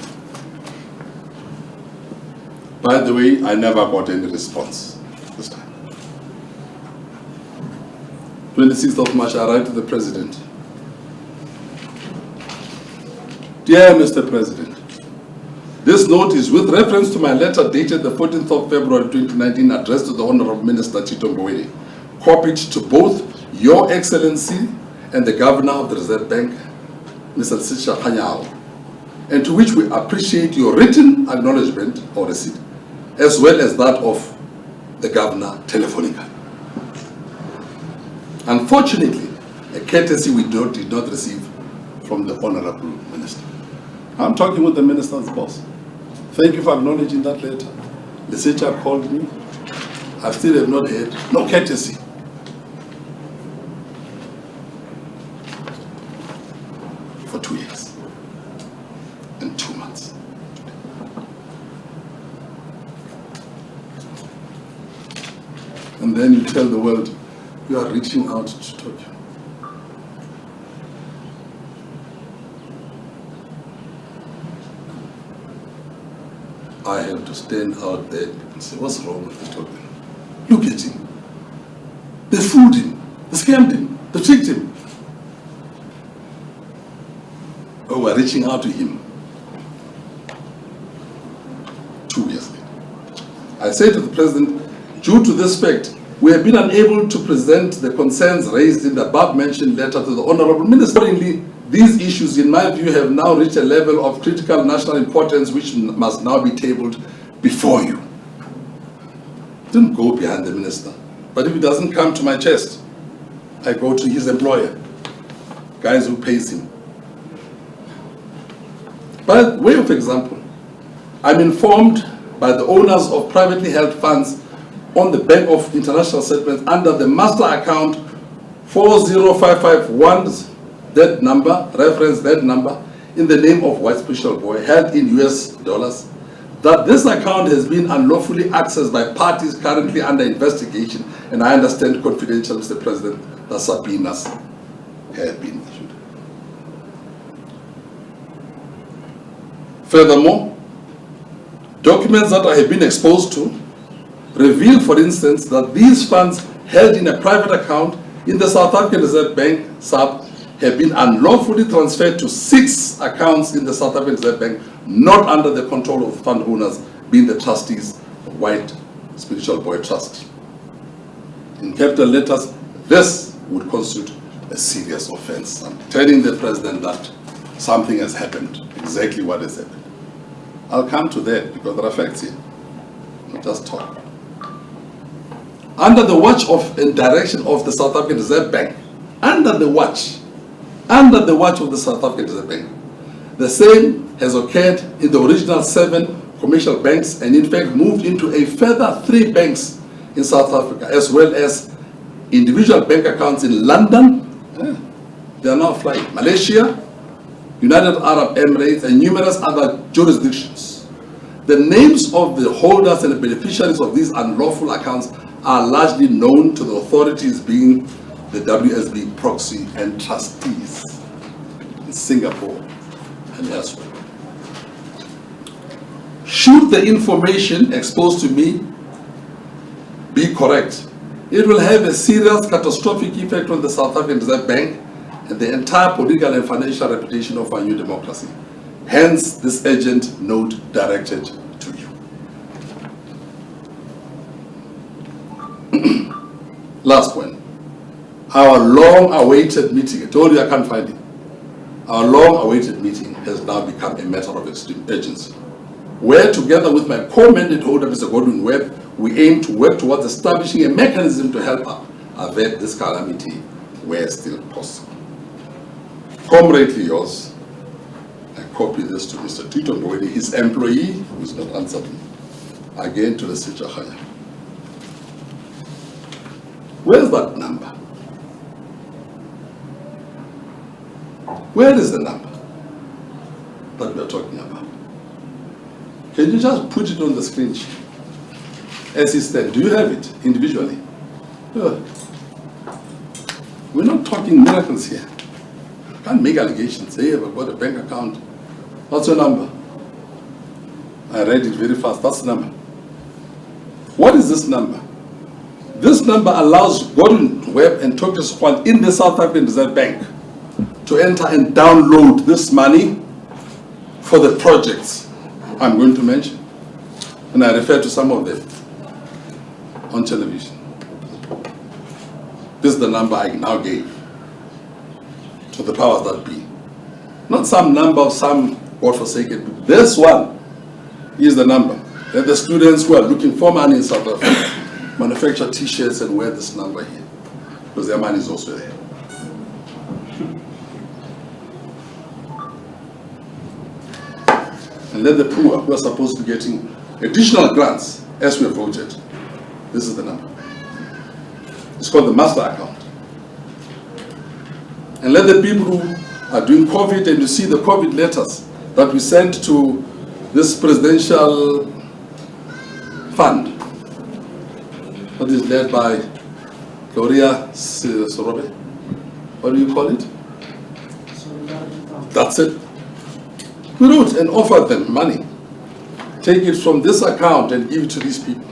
By the way, I never got any response this time. 26th of March, I write to the president. Dear Mr. President, this note is with reference to my letter dated the 14th of February 2019 addressed to the Honorable Minister Tito Mboweni, copied to both Your Excellency and the Governor of the Reserve Bank, Mr. Sisha Kanyao, and to which we appreciate your written acknowledgement or receipt, as well as that of the Governor telephonically. Unfortunately, a courtesy we did not receive from the Honorable Minister. I'm talking with the Minister's boss. Thank you for acknowledging that letter. The senator called me. I still have not heard. No courtesy. For 2 years and 2 months. And then you tell the world you are reaching out to Tokyo. I have to stand out there and say, what's wrong with the Tokyo? Look at him. They fooled him, they scammed him, they tricked him. Oh, we're reaching out to him 2 years later. I say to the President, due to this fact, we have been unable to present the concerns raised in the above-mentioned letter to the Honorable Minister. Accordingly, these issues, in my view, have now reached a level of critical national importance which must now be tabled before you. Didn't go behind the minister. But if it doesn't come to my chest, I go to his employer, guys who pays him. By way of example, I'm informed by the owners of privately held funds on the Bank of International Settlements under the master account 40551, that number, reference that number, in the name of White Special Boy, held in US dollars, that this account has been unlawfully accessed by parties currently under investigation, and I understand confidential, Mr. President, that subpoenas have been issued. Furthermore, documents that I have been exposed to reveal, for instance, that these funds held in a private account in the South African Reserve Bank, SARB, have been unlawfully transferred to 6 accounts in the South African Reserve Bank, not under the control of fund owners, being the trustees of White Spiritual Boy Trust. In capital letters, this would constitute a serious offense. I'm telling the President that something has happened, exactly what has happened. I'll come to that because there are facts here, not just talk. Under the watch of and direction of the South African Reserve Bank, under the watch of the South African Reserve Bank, the same has occurred in the original 7 commercial banks, and in fact moved into a further 3 banks in South Africa, as well as individual bank accounts in London. They are now flying. Malaysia, United Arab Emirates, and numerous other jurisdictions. The names of the holders and the beneficiaries of these unlawful accounts are largely known to the authorities, being the WSB proxy and trustees in Singapore and elsewhere. Should the information exposed to me be correct, it will have a serious catastrophic effect on the South African Reserve Bank and the entire political and financial reputation of our new democracy. Hence, this urgent note directed to you. Last point. Our long-awaited meeting, I told you I can't find it. Our long-awaited meeting has now become a matter of extreme urgency, where together with my co-mandate holder, Mr. Godwin Webb, we aim to work towards establishing a mechanism to help avert this calamity where still possible. Comradely yours, I copy this to Mr. Tito Mboweni, his employee, who is not answered me, again to the Sechahaya. Where's that number? Where is the number that we are talking about? Can you just put it on the screen? As it stands, do you have it individually? Yeah. We're not talking miracles here. Can't make allegations. Hey, I've got a bank account. What's your number? I read it very fast. That's the number. What is this number? This number allows Gordon Webb and Tokyo Sexwale in the South African Reserve Bank to enter and download this money for the projects I'm going to mention. And I refer to some of them on television. This is the number I now gave to the powers that be. Not some number of some godforsaken people. This one is the number. That the students who are looking for money in South Africa manufacture t-shirts and wear this number here, because their money is also there. And let the poor who are supposed to be getting additional grants as we have voted, this is the number. It's called the master account. And let the people who are doing COVID, and you see the COVID letters that we sent to this presidential fund that is led by Gloria Sorobe. What do you call it? That's it. We wrote and offered them money. Take it from this account and give it to these people.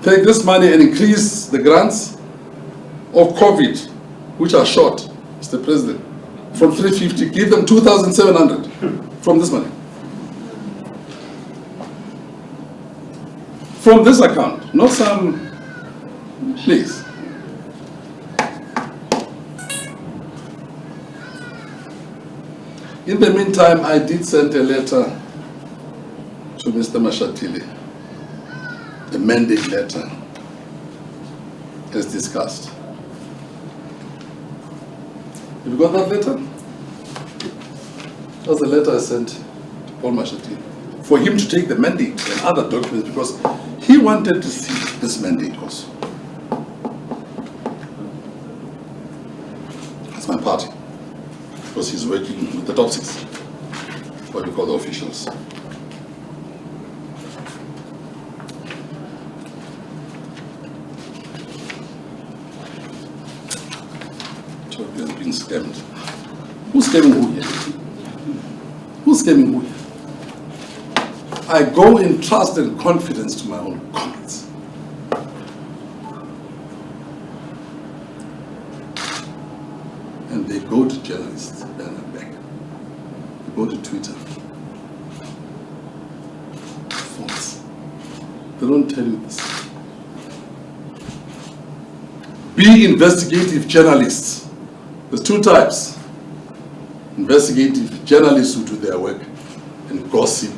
Take this money and increase the grants of COVID, which are short, Mr. President, from 350, give them 2,700 from this money. From this account, not some, please. In the meantime, I did send a letter to Mr. Mashatile, a mandate letter, as discussed. Have you got that letter? That's the letter I sent to Paul Mashatile, for him to take the mandate and other documents, because he wanted to see this mandate also. That's my party, because he's working with the top 6, what we call the officials. Tokyo has been scammed. Who's scamming who here? Who's scamming who here? I go in trust and confidence to my own comrades. And they go to journalists behind their back. They go to Twitter. False. They don't tell you this. Be investigative journalists. There's 2 types. Investigative journalists who do their work, and gossip,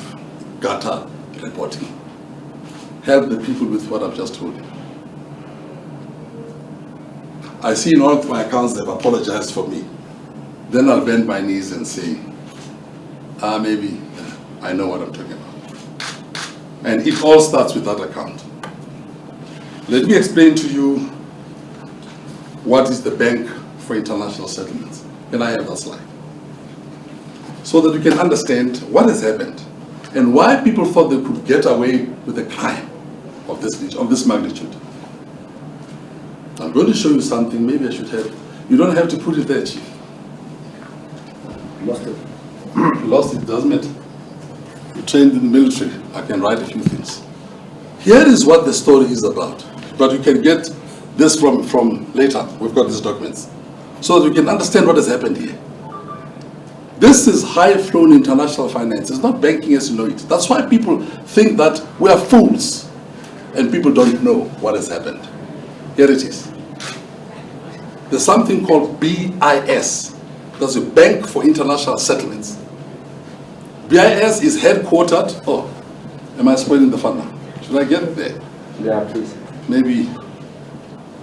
gutter reporting. Help the people with what I've just told you. I see in all of my accounts they've apologized for me. Then I'll bend my knees and say, maybe I know what I'm talking about. And it all starts with that account. Let me explain to you what is the Bank for International Settlements. Can I have that slide? So that you can understand what has happened and why people thought they could get away with a crime of this magnitude. I'm going to show you something. Maybe I should have. You don't have to put it there, Chief. Lost it. Lost it, doesn't it? You trained in the military. I can write a few things. Here is what the story is about. But you can get this from later. We've got these documents. So that you can understand what has happened here. This is high-flown international finance. It's not banking as you know it. That's why people think that we are fools and people don't know what has happened. Here it is. There's something called BIS. That's a Bank for International Settlements. BIS is headquartered. Oh, am I spoiling the fun now? Should I get it there? Yeah, please. Maybe.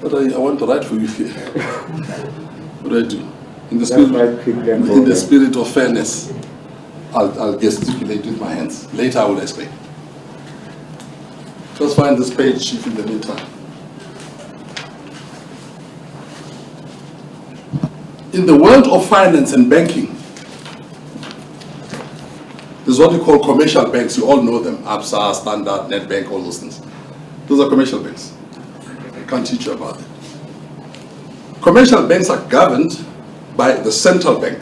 But I want to write for you here. What do I do? In the spirit of fairness, I'll gesticulate with my hands. Later I will explain. Just find this page, Chief, in the meantime. In the world of finance and banking, there's what we call commercial banks. You all know them. Absa, Standard, Netbank, all those things. Those are commercial banks. I can't teach you about it. Commercial banks are governed by the central bank.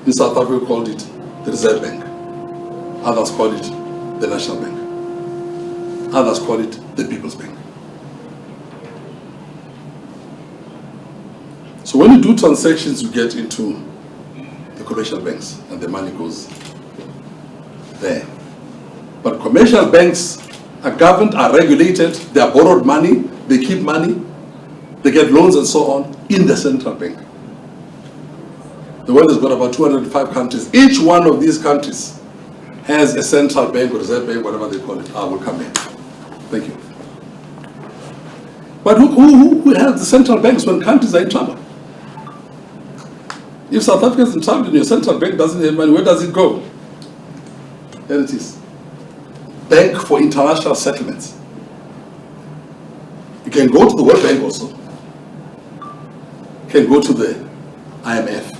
In South Africa, we called it the Reserve Bank. Others call it the National Bank. Others call it the People's Bank. So when you do transactions, you get into the commercial banks and the money goes there. But commercial banks are governed, are regulated, they are borrowed money, they keep money, they get loans and so on in the central bank. The world has got about 205 countries. Each one of these countries has a central bank or reserve bank, whatever they call it. I will come in. Thank you. But who has the central banks when countries are in trouble? If South Africa is in trouble and your central bank doesn't have money, where does it go? There it is. Bank for International Settlements. You can go to the World Bank also. You can go to the IMF.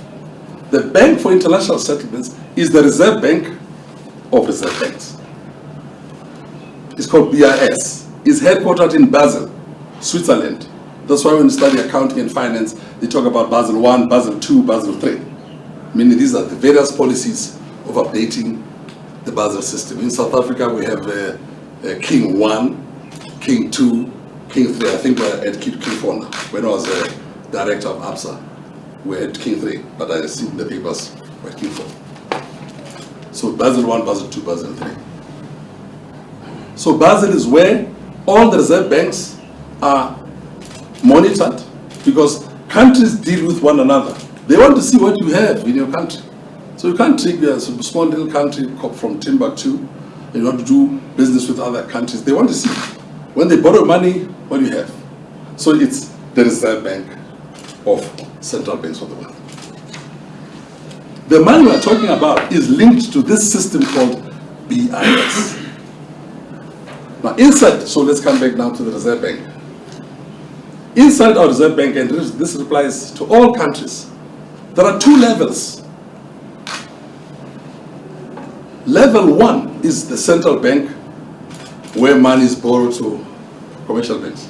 The Bank for International Settlements is the Reserve Bank of Reserve Banks. It's called BIS. It's headquartered in Basel, Switzerland. That's why when you study accounting and finance, they talk about Basel I, Basel II, Basel III. Meaning these are the various policies of updating the Basel system. In South Africa, we have King 1, King 2, King 3, I think we're at King 4 now. When I was a director of ABSA, we're at King 3, but I see in the papers we're at King 4. So Basel 1, Basel 2, Basel 3. So Basel is where all the reserve banks are monitored, because countries deal with one another. They want to see what you have in your country. So you can't take a small little country from Timbuktu and you want to do business with other countries. They want to see when they borrow money, what do you have? So it's the Reserve Bank of central banks of the world. The money we're talking about is linked to this system called BIS. Now inside, so let's come back now to the Reserve Bank. Inside our Reserve Bank, and this applies to all countries, there are two levels. Level 1 is the central bank, where money is borrowed to commercial banks,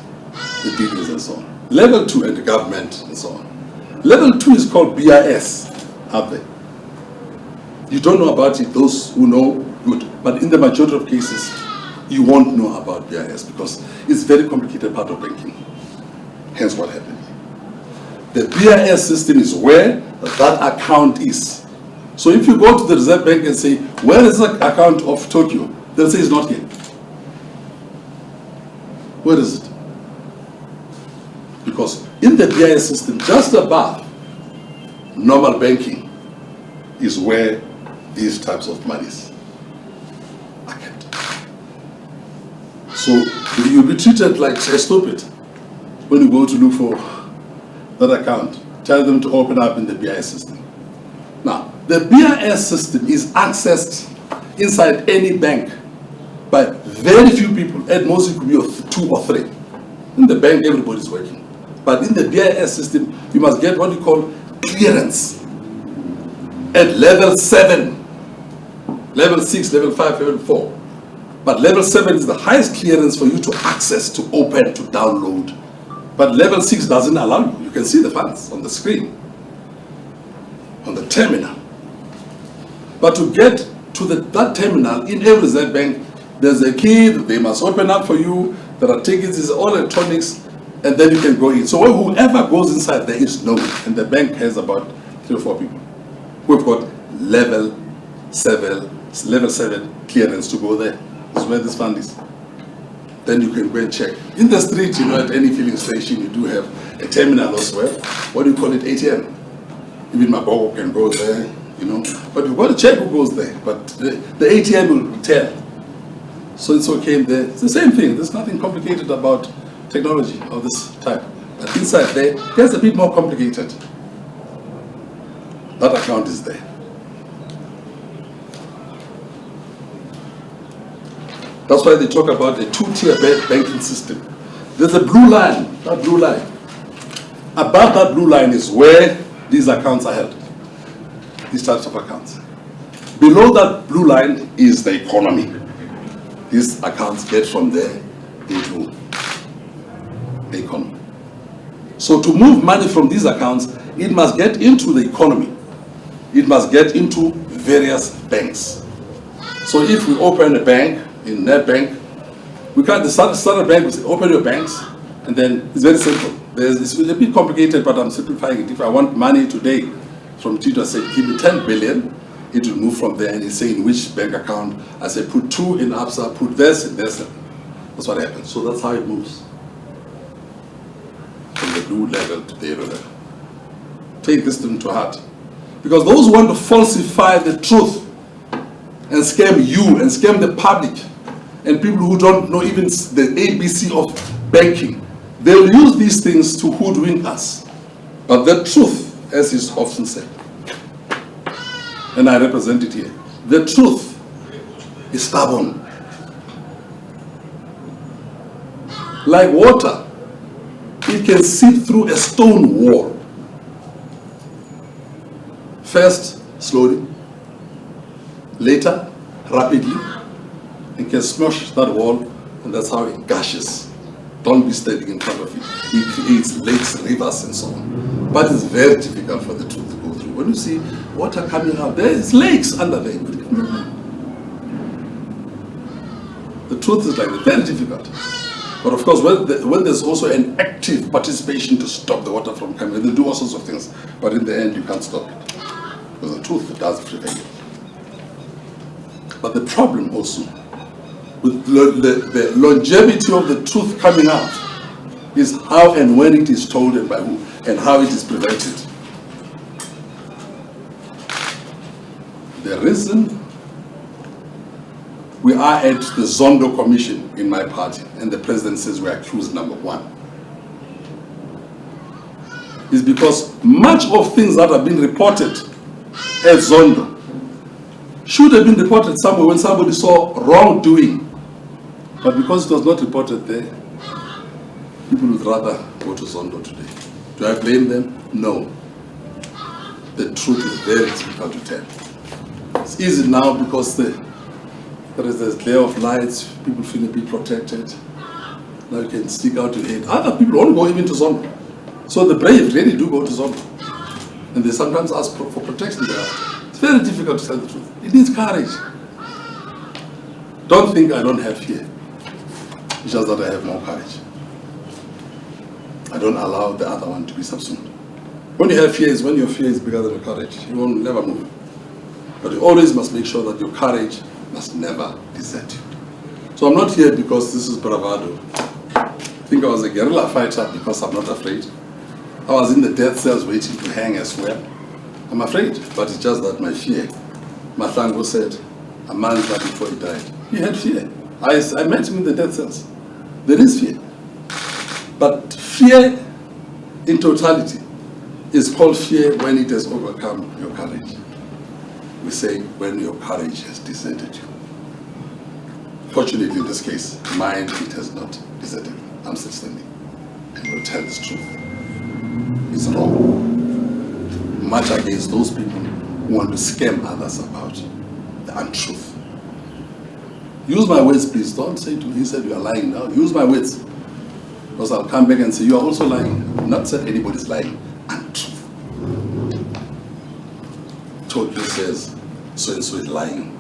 the dealers and so on. Level 2, and the government and so on. Level 2 is called BIS, out there. You don't know about it, those who know, good. But in the majority of cases, you won't know about BIS because it's a very complicated part of banking. Hence what happened. The BIS system is where that account is. So if you go to the Reserve Bank and say, where is the account of Tokyo? They'll say it's not here. Where is it? Because in the BIS system, just above normal banking is where these types of monies are kept. So you'll be treated like stupid when you go to look for that account. Tell them to open up in the BIS system. Now, the BIS system is accessed inside any bank by very few people. At most it could be 2 or 3. In the bank, everybody's working. But in the BIS system, you must get what you call clearance at level 7, level 6, level 5, level 4. But level 7 is the highest clearance for you to access, to open, to download. But level 6 doesn't allow you. You can see the funds on the screen, on the terminal. But to get to that terminal in every Reserve Bank, there's a key that they must open up for you. There are tickets, it's all electronics, and then you can go in. So whoever goes inside, there is no one. And the bank has about 3 or 4 people. We've got level 7 clearance to go there. That's where this fund is. Then you can go and check. In the street, you know, at any filling station, you do have a terminal elsewhere. What do you call it? ATM. Even Magogo can go there, you know. But you've got to check who goes there. But the ATM will tell. So it's okay in there. It's the same thing. There's nothing complicated about technology of this type. But inside there, there's a bit more complicated. That account is there. That's why they talk about a 2-tier banking system. There's a blue line, that blue line. Above that blue line is where these accounts are held, these types of accounts. Below that blue line is the economy. These accounts get from there into the economy. So to move money from these accounts, it must get into the economy. It must get into various banks. So if we open a bank, in net bank, we can't start a bank, we say, open your banks, and then it's very simple. It's a bit complicated, but I'm simplifying it. If I want money today from Tito, I say, give me 10 billion, it will move from there, and it's saying which bank account. I say, put 2 in ABSA, put this and this. That's what happens. So that's how it moves. From the blue level to the yellow level. Take this to heart. Because those who want to falsify the truth and scam you and scam the public, and people who don't know even the ABC of banking, they'll use these things to hoodwink us. But the truth, as is often said, and I represent it here, the truth is stubborn. Like water, it can seep through a stone wall. First, slowly, later, rapidly. It can smash that wall, and that's how it gushes. Don't be standing in front of it. It creates lakes, rivers, and so on. But it's very difficult for the truth to go through. When you see water coming out, there is lakes under there. The truth is like that, very difficult. But of course, when there's also an active participation to stop the water from coming, they do all sorts of things. But in the end, you can't stop it. Because the truth does prevail. But the problem also, with the longevity of the truth coming out, is how and when it is told and by who, and how it is prevented. The reason we are at the Zondo Commission in my party, and the president says we are accused number one, is because much of things that have been reported at Zondo should have been reported somewhere when somebody saw wrongdoing. But because it was not reported there, people would rather go to Zondo today. Do I blame them? No. The truth is very difficult to tell. It's easy now because there is this glare of lights, people feel a bit protected. Now you can stick out your head. Other people won't go even to Zondo. So the brave really do go to Zondo. And they sometimes ask for protection thereafter. It's very difficult to tell the truth. It needs courage. Don't think I don't have fear. It's just that I have more courage. I don't allow the other one to be subsumed. When you have fear is when your fear is bigger than your courage. You will never move. But you always must make sure that your courage must never desert you. So I'm not here because this is bravado. I think I was a guerrilla fighter because I'm not afraid. I was in the death cells waiting to hang as well. I'm afraid, but it's just that my fear. Mahlangu said, a man died before he died. He had fear. I met him in the death cells. There is fear. But fear in totality is called fear when it has overcome your courage. We say when your courage has deserted you. Fortunately, in this case, mine, it has not deserted me. I'm still standing and will tell this truth. It's wrong. Much against those people who want to scam others about the untruth. Use my words, please. Don't say to me, he said you are lying now. Use my words. Because I'll come back and say, you are also lying. I've not said anybody's lying. Untruth. Tokyo says, so-and-so is lying.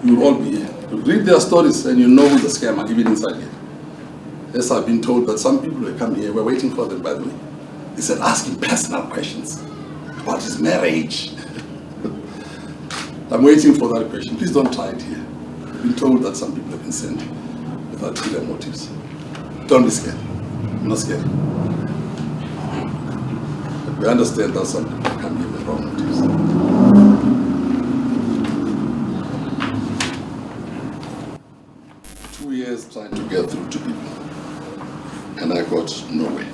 You will all be here. You read their stories and you know who the scammer, even inside here. Yes, I've been told that some people who come here, we're waiting for them, by the way. They said, ask him personal questions about his marriage. I'm waiting for that question. Please don't try it here. I've been told that some people have been sent with ulterior motives. Don't be scared. I'm not scared. But we understand that some people come here with wrong motives. 2 years trying to get through to people, and I got nowhere.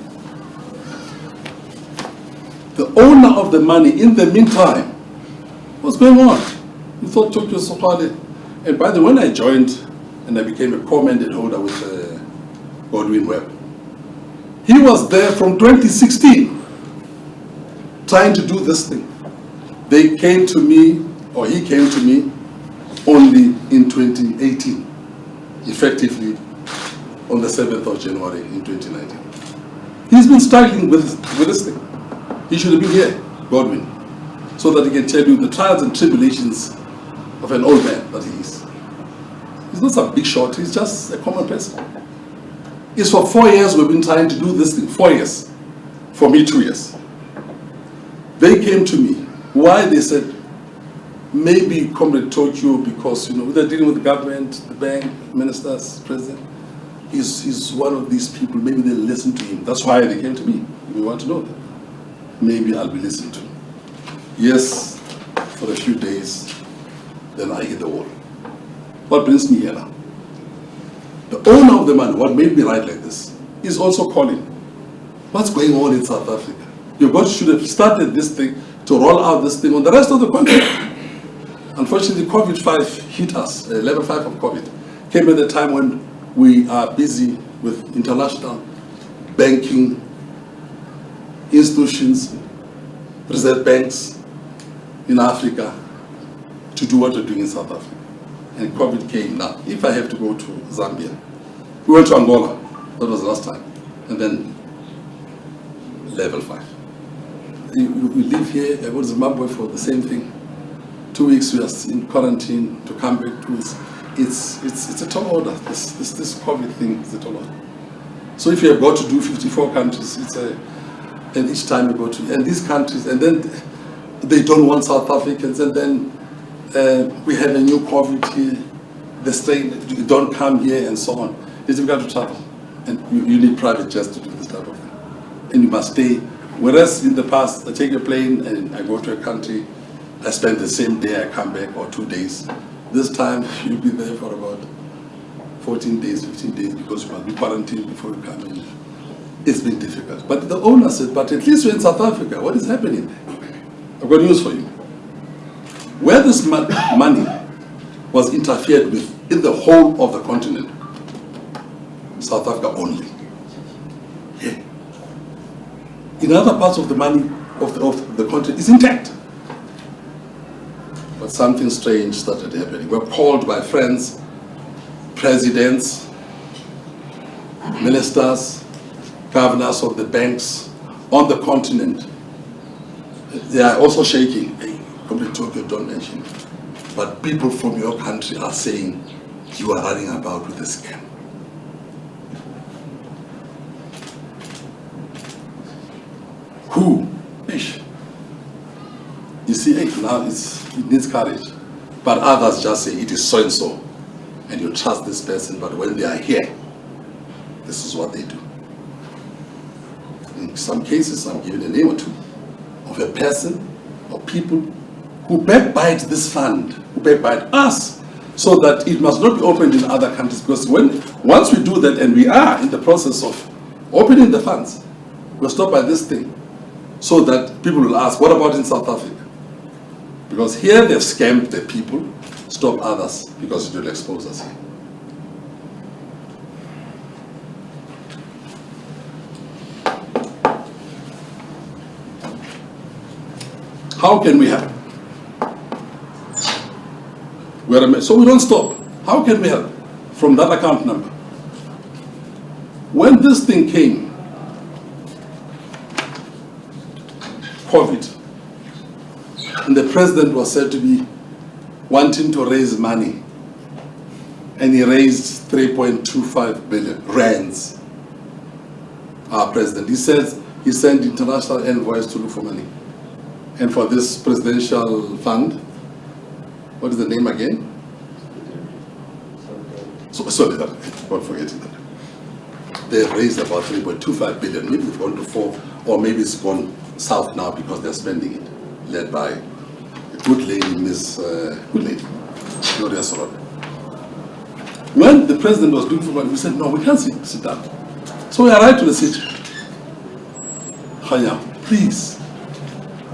The owner of the money, in the meantime, what's going on? We thought Tokyo Sexwale, and by the way, when I joined and I became a co-mandate holder with Godwin Webb, he was there from 2016 trying to do this thing. They came to me, or he came to me, only in 2018, effectively on the 7th of January in 2019. He's been struggling with this thing. He should have been here, Godwin, so that he can tell you the trials and tribulations of an old man that he is. He's not some big shot, he's just a common person. It's for 4 years we've been trying to do this thing, 4 years. For me, 2 years. They came to me. Why? They said, maybe Comrade Tokyo, because they're dealing with the government, the bank, ministers, president. He's one of these people, maybe they'll listen to him. That's why they came to me. We want to know that. Maybe I'll be listened to. Yes, for a few days, then I hit the wall. What brings me here now? The owner of the money, what made me write like this, is also calling. What's going on in South Africa? You should have started this thing to roll out this thing on the rest of the country. Unfortunately, COVID-5 hit us. Level 5 of COVID came at the time when we are busy with international banking institutions, reserve banks in Africa to do what we're doing in South Africa. And COVID came now. If I have to go to Zambia, we went to Angola, that was the last time, and then level 5. We live here, I go to Zimbabwe for the same thing. 2 weeks we are in quarantine, to come back 2 weeks. it's a tall order. This COVID thing is a tall order. So if you have got to do 54 countries, and each time you go to, and these countries, and then they don't want South Africans, and then we have a new COVID here, the strain, you don't come here, and so on. It's difficult to travel, and you need private jets to do this type of thing. And you must stay, whereas in the past, I take a plane and I go to a country, I spend the same day, I come back, or 2 days. This time, you'll be there for about 14 days, 15 days, because you must be quarantined before you come in. It's been difficult. But the owner said, but at least you're in South Africa. What is happening there? I've got news for you. Where this money was interfered with in the whole of the continent, South Africa only. Yeah. In other parts of the money of the continent is intact. But something strange started happening. We're called by friends, presidents, ministers, governors of the banks on the continent. They are also shaking. Hey, come to Tokyo, don't mention it. But people from your country are saying you are running about with a scam. Who? Ish. You see, hey, now it needs courage. But others just say it is so and so. And you trust this person, but when they are here, this is what they do. In some cases, I'm giving a name or two of a person or people who backbite this fund, who backbite us, so that it must not be opened in other countries. Because once we do that, and we are in the process of opening the funds, we'll stop by this thing, so that people will ask, what about in South Africa? Because here they've scammed the people, stop others, because it will expose us here. How can we help? So we don't stop. How can we help? From that account number. When this thing came, COVID, and the president was said to be wanting to raise money, and he raised 3.25 billion rands. Our president, he says he sent international envoys to look for money. And for this presidential fund, what is the name again? Sorry, I'm forgetting that. They raised about 3.25 billion. Maybe it's gone to 4, or maybe it's gone south now because they're spending it, led by a good lady, good lady, Gloria Sorod. When the president was looking for money, we said, no, we can't sit down. So we arrived to the city. Haya, please,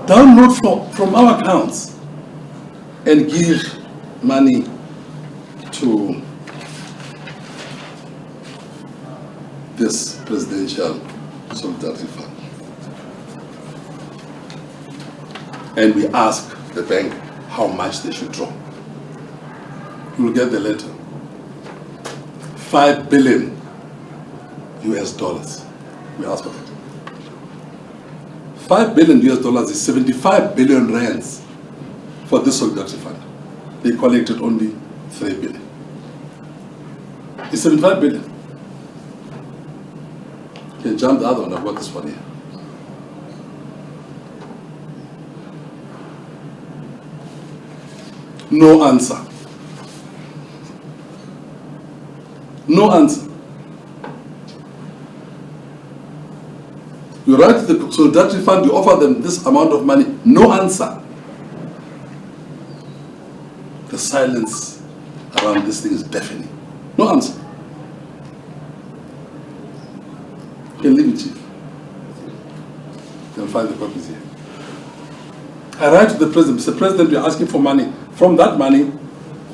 download from our accounts and give money to this presidential solidarity fund. And we ask the bank how much they should draw. You will get the letter. $5 billion US dollars. We ask for that. $5 billion US dollars is 75 billion rands for this solidarity fund. They collected only 3 billion. It's 75 billion. You can jump the other one, I've got this one here. No answer. No answer. You write to the solidarity fund, you offer them this amount of money, no answer. The silence around this thing is deafening. No answer. You can leave it, Chief. You can find the copies here. I write to the president, Mr. President, we are asking for money. From that money,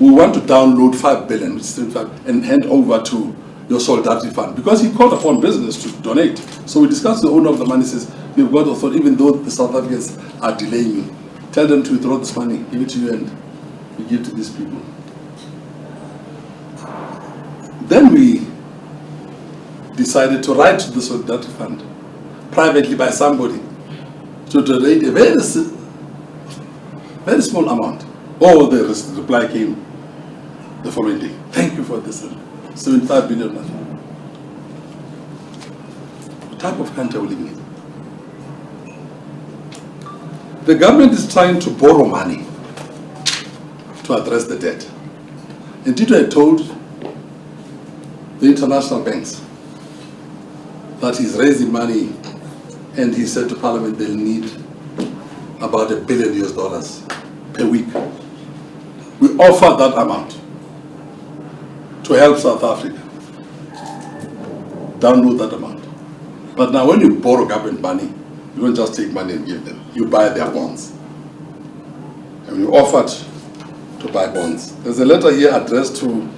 we want to download 5 billion, which is in fact, and hand over to your solidarity fund. Because he called upon business to donate. So we discussed the owner of the money, says, we've got authority, even though the South Africans are delaying you, tell them to withdraw this money, give it to you, and we give to these people. Then we decided to write to the solidarity fund, privately by somebody, to donate a very small amount. Oh, the reply came the following day. Thank you for this. 75 billion, nothing. What type of country are we living in? The government is trying to borrow money to address the debt. And Tito had told the international banks that he's raising money, and he said to Parliament they'll need about $1 billion per week. We offered that amount to help South Africa download that amount. But now when you borrow government money, you don't just take money and give them. You buy their bonds. And we offered to buy bonds. There's a letter here addressed to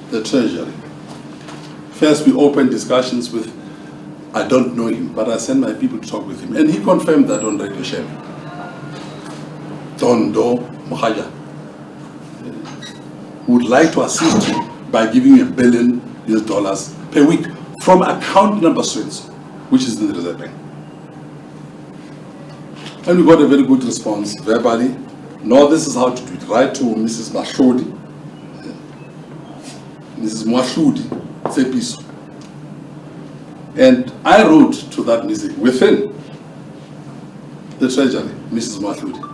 the Treasury. First, we opened discussions with, I don't know him, but I sent my people to talk with him. And he confirmed that on Radio Shem. Tondo Mohaja would like to assist you by giving you $1 billion per week from account number Swiss, which is in the Reserve Bank. And we got a very good response verbally. No, this is how to do it. Write to Mrs. Mashodi. Mrs. Mwashudi, Tsepiso. And I wrote to that Mrs. within the Treasury, Mrs. Mwashudi,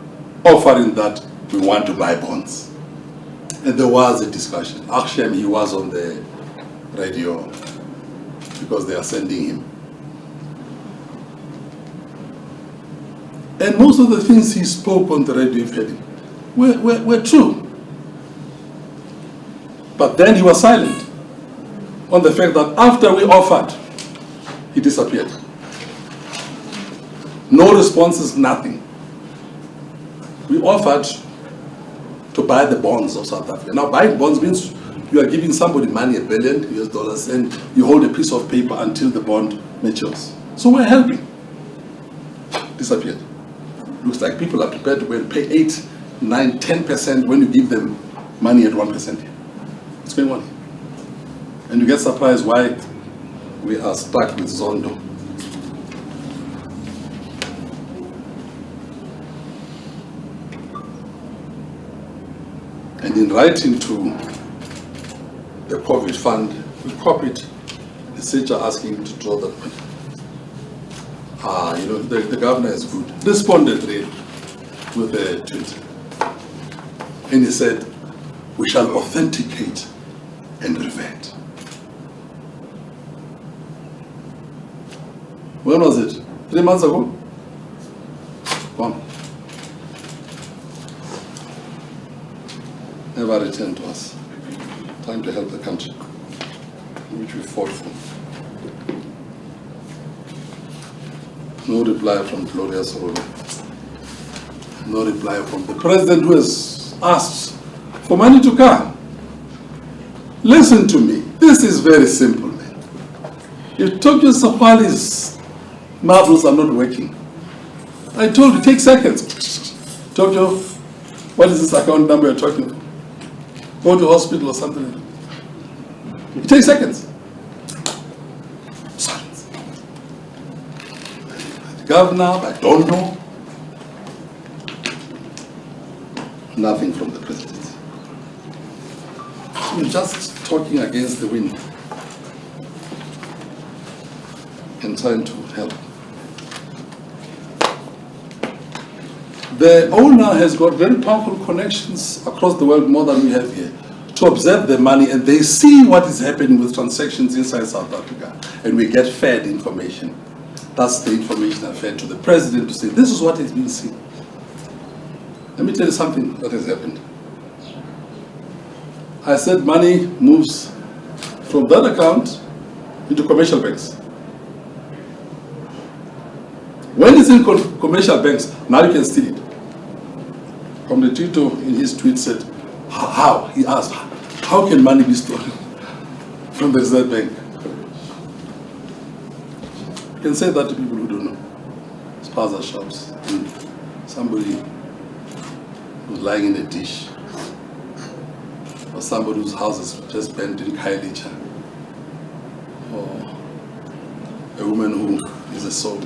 offering that we want to buy bonds. And there was a discussion. Akshem, he was on the radio because they are sending him. And most of the things he spoke on the radio were true. But then he was silent on the fact that after we offered, he disappeared. No responses, nothing. We offered to buy the bonds of South Africa. Now, buying bonds means you are giving somebody money, $1 billion and you hold a piece of paper until the bond matures. So we're helping. Disappeared. Looks like people are prepared to go and pay 8, 9, 10% when you give them money at 1%. What's going on? And you get surprised why we are stuck with Zondo. And in writing to the COVID fund, we copied the SEJA asking him to draw that money. The governor is good. Responded with a tweet. And he said, we shall authenticate and revert. When was it? 3 months ago? Gone. Never returned to us. Time to help the country, which we fought for. No reply from Gloria Sorolo. No reply from the president who has asked for money to come. Listen to me. This is very simple, man. If Tokyo Sexwale's marbles are not working, I told you, take seconds. Tokyo, what is this account number you're talking about? Go to hospital or something like that. It takes seconds. Silence. The governor, I don't know. Nothing from the president. So we're just talking against the wind and trying to help. The owner has got very powerful connections across the world, more than we have here, to observe the money, and they see what is happening with transactions inside South Africa, and we get fed information. That's the information I fed to the president to say, this is what is being seen. Let me tell you something that has happened. I said money moves from that account into commercial banks. When it's in commercial banks, now you can steal it. Comrade Tito in his tweet said, how? He asked, how can money be stolen from the Reserve Bank? You can say that to people who don't know. Spaza shops. Somebody who's lying in a dish. Or somebody whose house is just burnt in Kailicha. Or a woman who is a soul.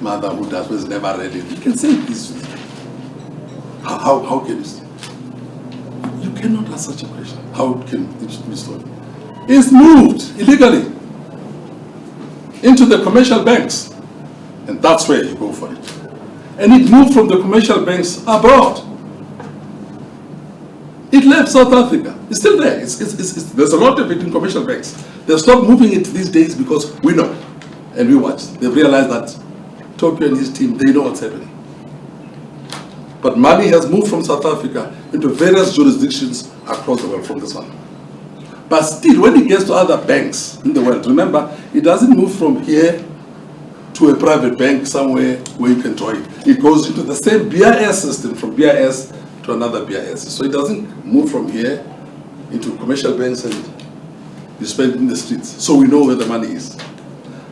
mother who was never read it. You can say this. How can you say? You cannot ask such a question. How can it be stolen? It's moved illegally into the commercial banks. And that's where you go for it. And it moved from the commercial banks abroad. It left South Africa. It's still there. There's a lot of it in commercial banks. They've stopped moving it these days because we know and we watch. They've realized that Tokyo and his team, they know what's happening. But money has moved from South Africa into various jurisdictions across the world from this one. But still, when it gets to other banks in the world, remember, it doesn't move from here to a private bank somewhere where you can draw it. It goes into the same BIS system, from BIS to another BIS. So it doesn't move from here into commercial banks and you spend it in the streets. So we know where the money is.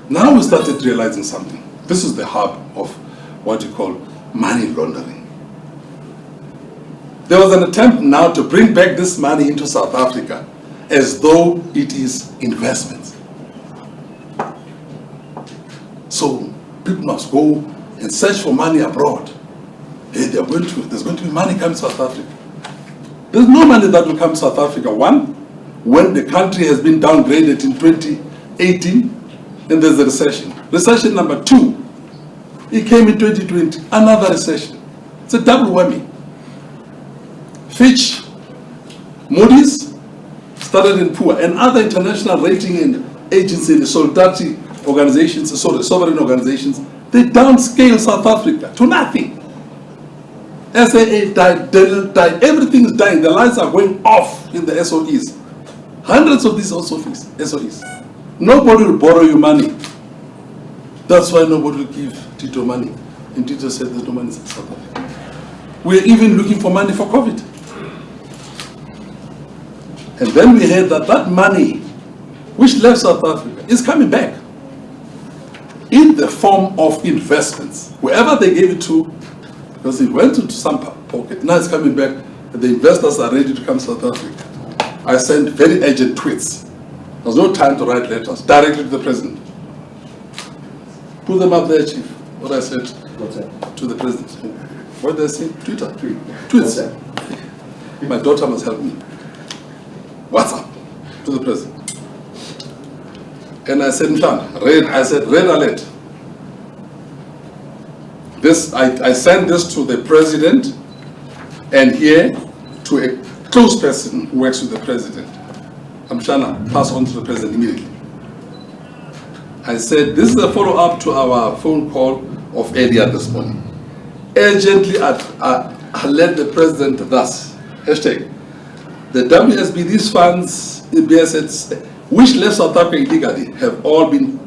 Now we started realizing something. This is the hub of what you call money laundering. There was an attempt now to bring back this money into South Africa as though it is investment. So people must go and search for money abroad. Hey, there's going to be money coming to South Africa. There's no money that will come to South Africa. One, when the country has been downgraded in 2018, and there's a recession. Recession number 2, it came in 2020, another recession. It's a double whammy. Fitch, Moody's started in poor, and other international rating and agencies, solidarity organizations, sovereign organizations, they downscale South Africa to nothing. SAA died, Dell died, everything is dying. The lights are going off in the SOEs. Hundreds of these SOEs. Nobody will borrow you money. That's why nobody will give Tito money. And Tito said there's no money in South Africa. We're even looking for money for COVID. And then we heard that that money, which left South Africa, is coming back in the form of investments. Wherever they gave it to, because it went into some pocket, now it's coming back, and the investors are ready to come to South Africa. I sent very urgent tweets. There was no time to write letters, directly to the president. Put them up there, Chief. What I said to the president. What did I say? Twitter? Tweets. My daughter must help me. WhatsApp to the president. And I said, red alert. I sent this to the president and here to a close person who works with the president. I'm trying to pass on to the president immediately. I said, this is a follow-up to our phone call of earlier this morning. Urgently, I led the president thus, hashtag, the WSB, these funds, BSS, which left South Africa illegally, have all been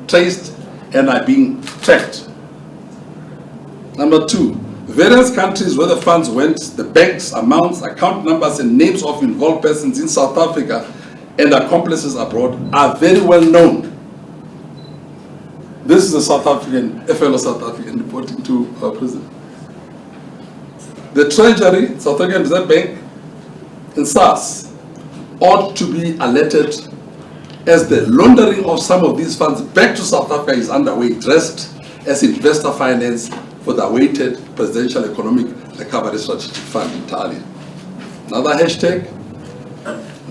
traced and are being tracked. Number 2, various countries where the funds went, the banks, amounts, account numbers, and names of involved persons in South Africa and accomplices abroad are very well known. This is a fellow South African reporting to our president. The Treasury, South African Reserve Bank, and SARS ought to be alerted as the laundering of some of these funds back to South Africa is underway, dressed as investor finance for the awaited Presidential Economic Recovery Strategic Fund in Italy. Another hashtag.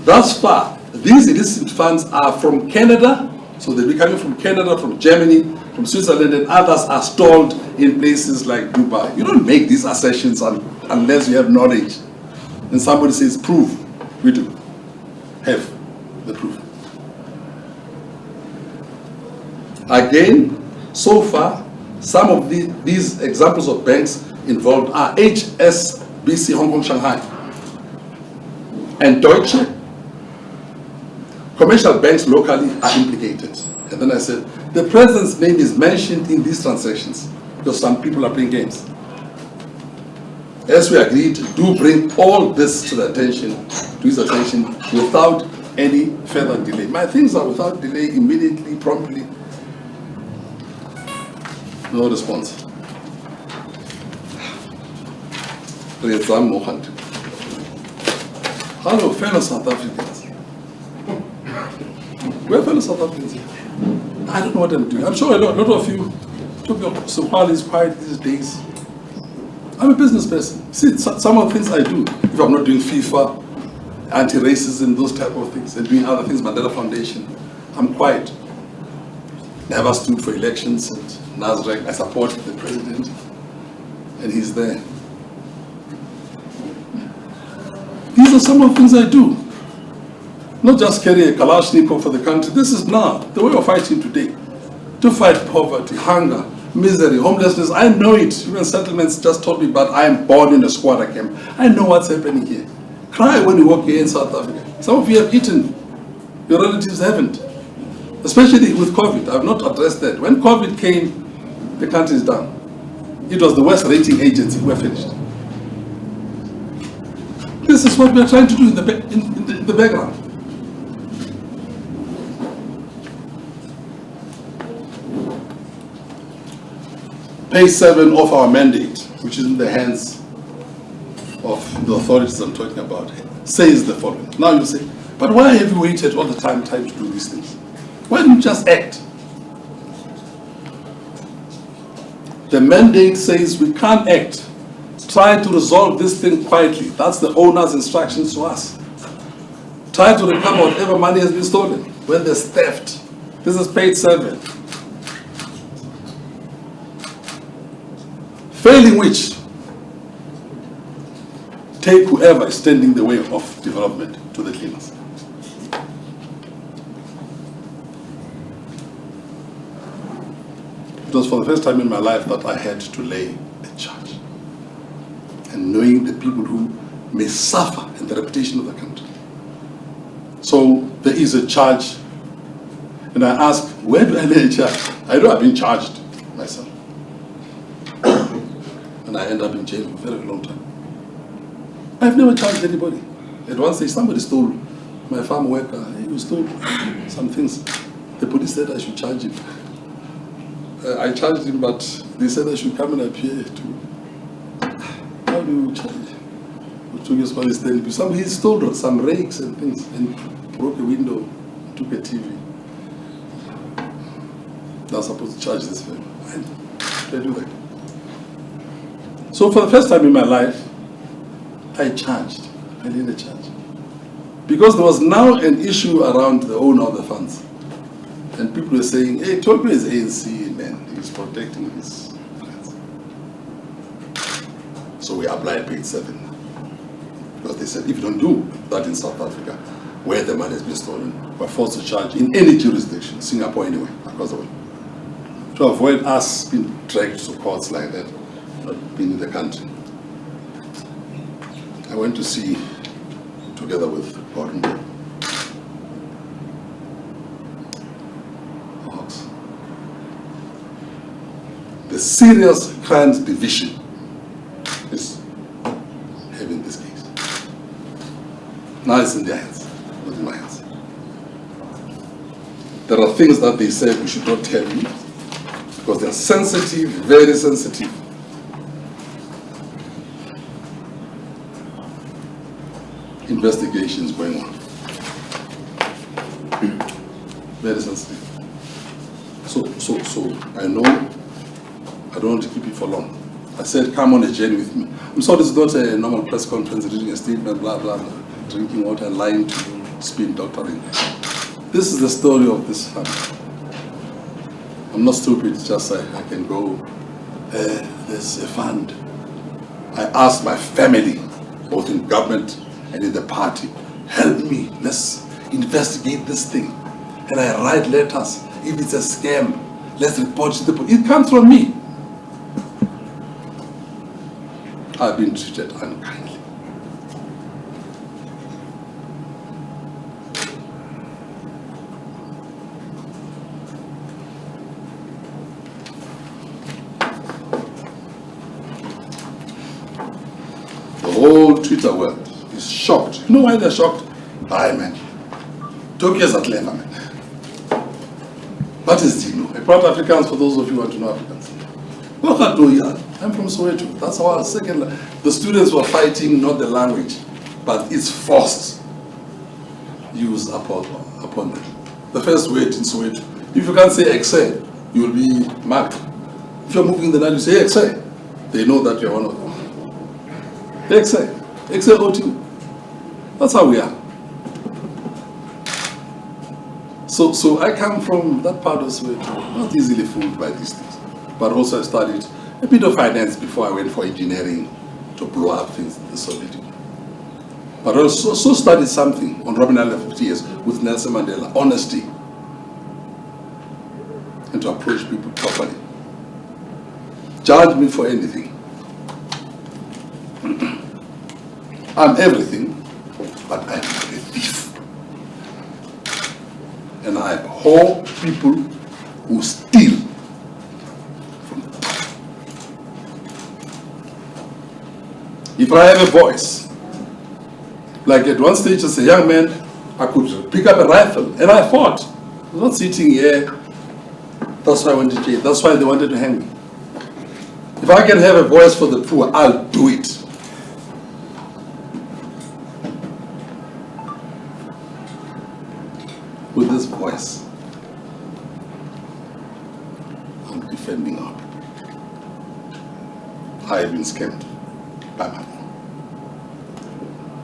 Thus far, these illicit funds are from Canada, so they'll be coming from Canada, from Germany, from Switzerland, and others are stalled in places like Dubai. You don't make these assertions unless you have knowledge. And somebody says, proof. We do have the proof. Again, so far, some of these examples of banks involved are HSBC, Hong Kong, Shanghai, and Deutsche. Commercial banks locally are implicated. And then I said, the president's name is mentioned in these transactions because some people are playing games. As we agreed, do bring all this to his attention without any further delay. My things are without delay, immediately, promptly. No response. Hello, fellow South Africans. We're fellow South Africans here. I don't know what I'm doing. I'm sure a lot of you Tokyo Sexwale is quiet these days. I'm a business person. See, some of the things I do, if I'm not doing FIFA, anti-racism, those type of things, and doing other things, Mandela Foundation, I'm quiet. Never stood for elections at NASDAQ. I support the president, and he's there. These are some of the things I do. Not just carry a Kalashnikov for the country. This is now the way we're fighting today. To fight poverty, hunger, misery, homelessness. I know it. Even settlements just told me, but I am born in a squatter camp. I know what's happening here. Cry when you walk here in South Africa. Some of you have eaten. Your relatives haven't. Especially with COVID. I've not addressed that. When COVID came, the country is done. It was the West rating agency. We're finished. This is what we're trying to do in the background. Page 7 of our mandate, which is in the hands of the authorities I'm talking about, says the following. Now you say, but why have you waited all the time to do these things? Why didn't you just act? The mandate says we can't act. Try to resolve this thing quietly. That's the owner's instructions to us. Try to recover whatever money has been stolen. When there's theft. This is page 7. Failing which, take whoever is standing in the way of development to the cleaners. It was for the first time in my life that I had to lay a charge. And knowing the people who may suffer in the reputation of the country. So there is a charge, and I ask, where do I lay a charge? I know I've been charged myself. And I end up in jail for a very long time. I've never charged anybody. At one stage, somebody stole my farm worker. He stole some things. The police said I should charge him. I charged him, but they said I should come and appear to. How do you charge? He stole some rakes and things and broke a window, took a TV. I was supposed to charge this fellow. Why did I do that? So for the first time in my life, I charged. I did a charge. Because there was now an issue around the owner of the funds. And people were saying, hey, Tokyo is ANC, man. He's protecting his friends. So we applied page 7. Because they said, if you don't do that in South Africa, where the money has been stolen, we're forced to charge in any jurisdiction, Singapore anyway, across the world. To avoid us being dragged to courts like that, not being in the country. I went to see, together with Gordon, the Serious Crimes Division is having this case. Now it's in their hands, not in my hands. There are things that they said we should not tell you because they're sensitive, very sensitive. Investigations going on. Very sensitive. So I know I don't want to keep it for long. I said, come on a journey with me. I'm sorry, this is not a normal press conference, reading a statement, blah, blah, blah, drinking water, lying to you, spin doctoring. This is the story of this family. I'm not stupid, it's just I can go, there's a fund. I asked my family, both in government and in the party, help me, let's investigate this thing. And I write letters. If it's a scam, let's report to the police. It comes from me. I've been treated unkindly. The whole Twitter world is shocked. You know why they're shocked? Aye, man. Tokyo is a clever man. What is Dino? I brought Africans for those of you who want to know Africans. I'm from Soweto. That's our second language. The students were fighting not the language, but its forced use upon them. The first word in Soweto. If you can't say eNCA, you will be marked. If you're moving the Nile, you say eNCA. They know that you're one of them. eNCA. eNCA O2. That's how we are. So I come from that part of Soweto, not easily fooled by these things. But also I studied a bit of finance before I went for engineering to blow up things in the Soviet Union. But I also studied something on Robben Island 50 years with Nelson Mandela, honesty, and to approach people properly. Judge me for anything. I'm everything, but I'm a thief. And I abhor people who steal from the top. If I have a voice, like at one stage as a young man, I could pick up a rifle, and I fought. I was not sitting here. That's why I went to jail. That's why they wanted to hang me. If I can have a voice for the poor, I'll do it. With this voice, I'm defending our people. I have been scammed by my mom.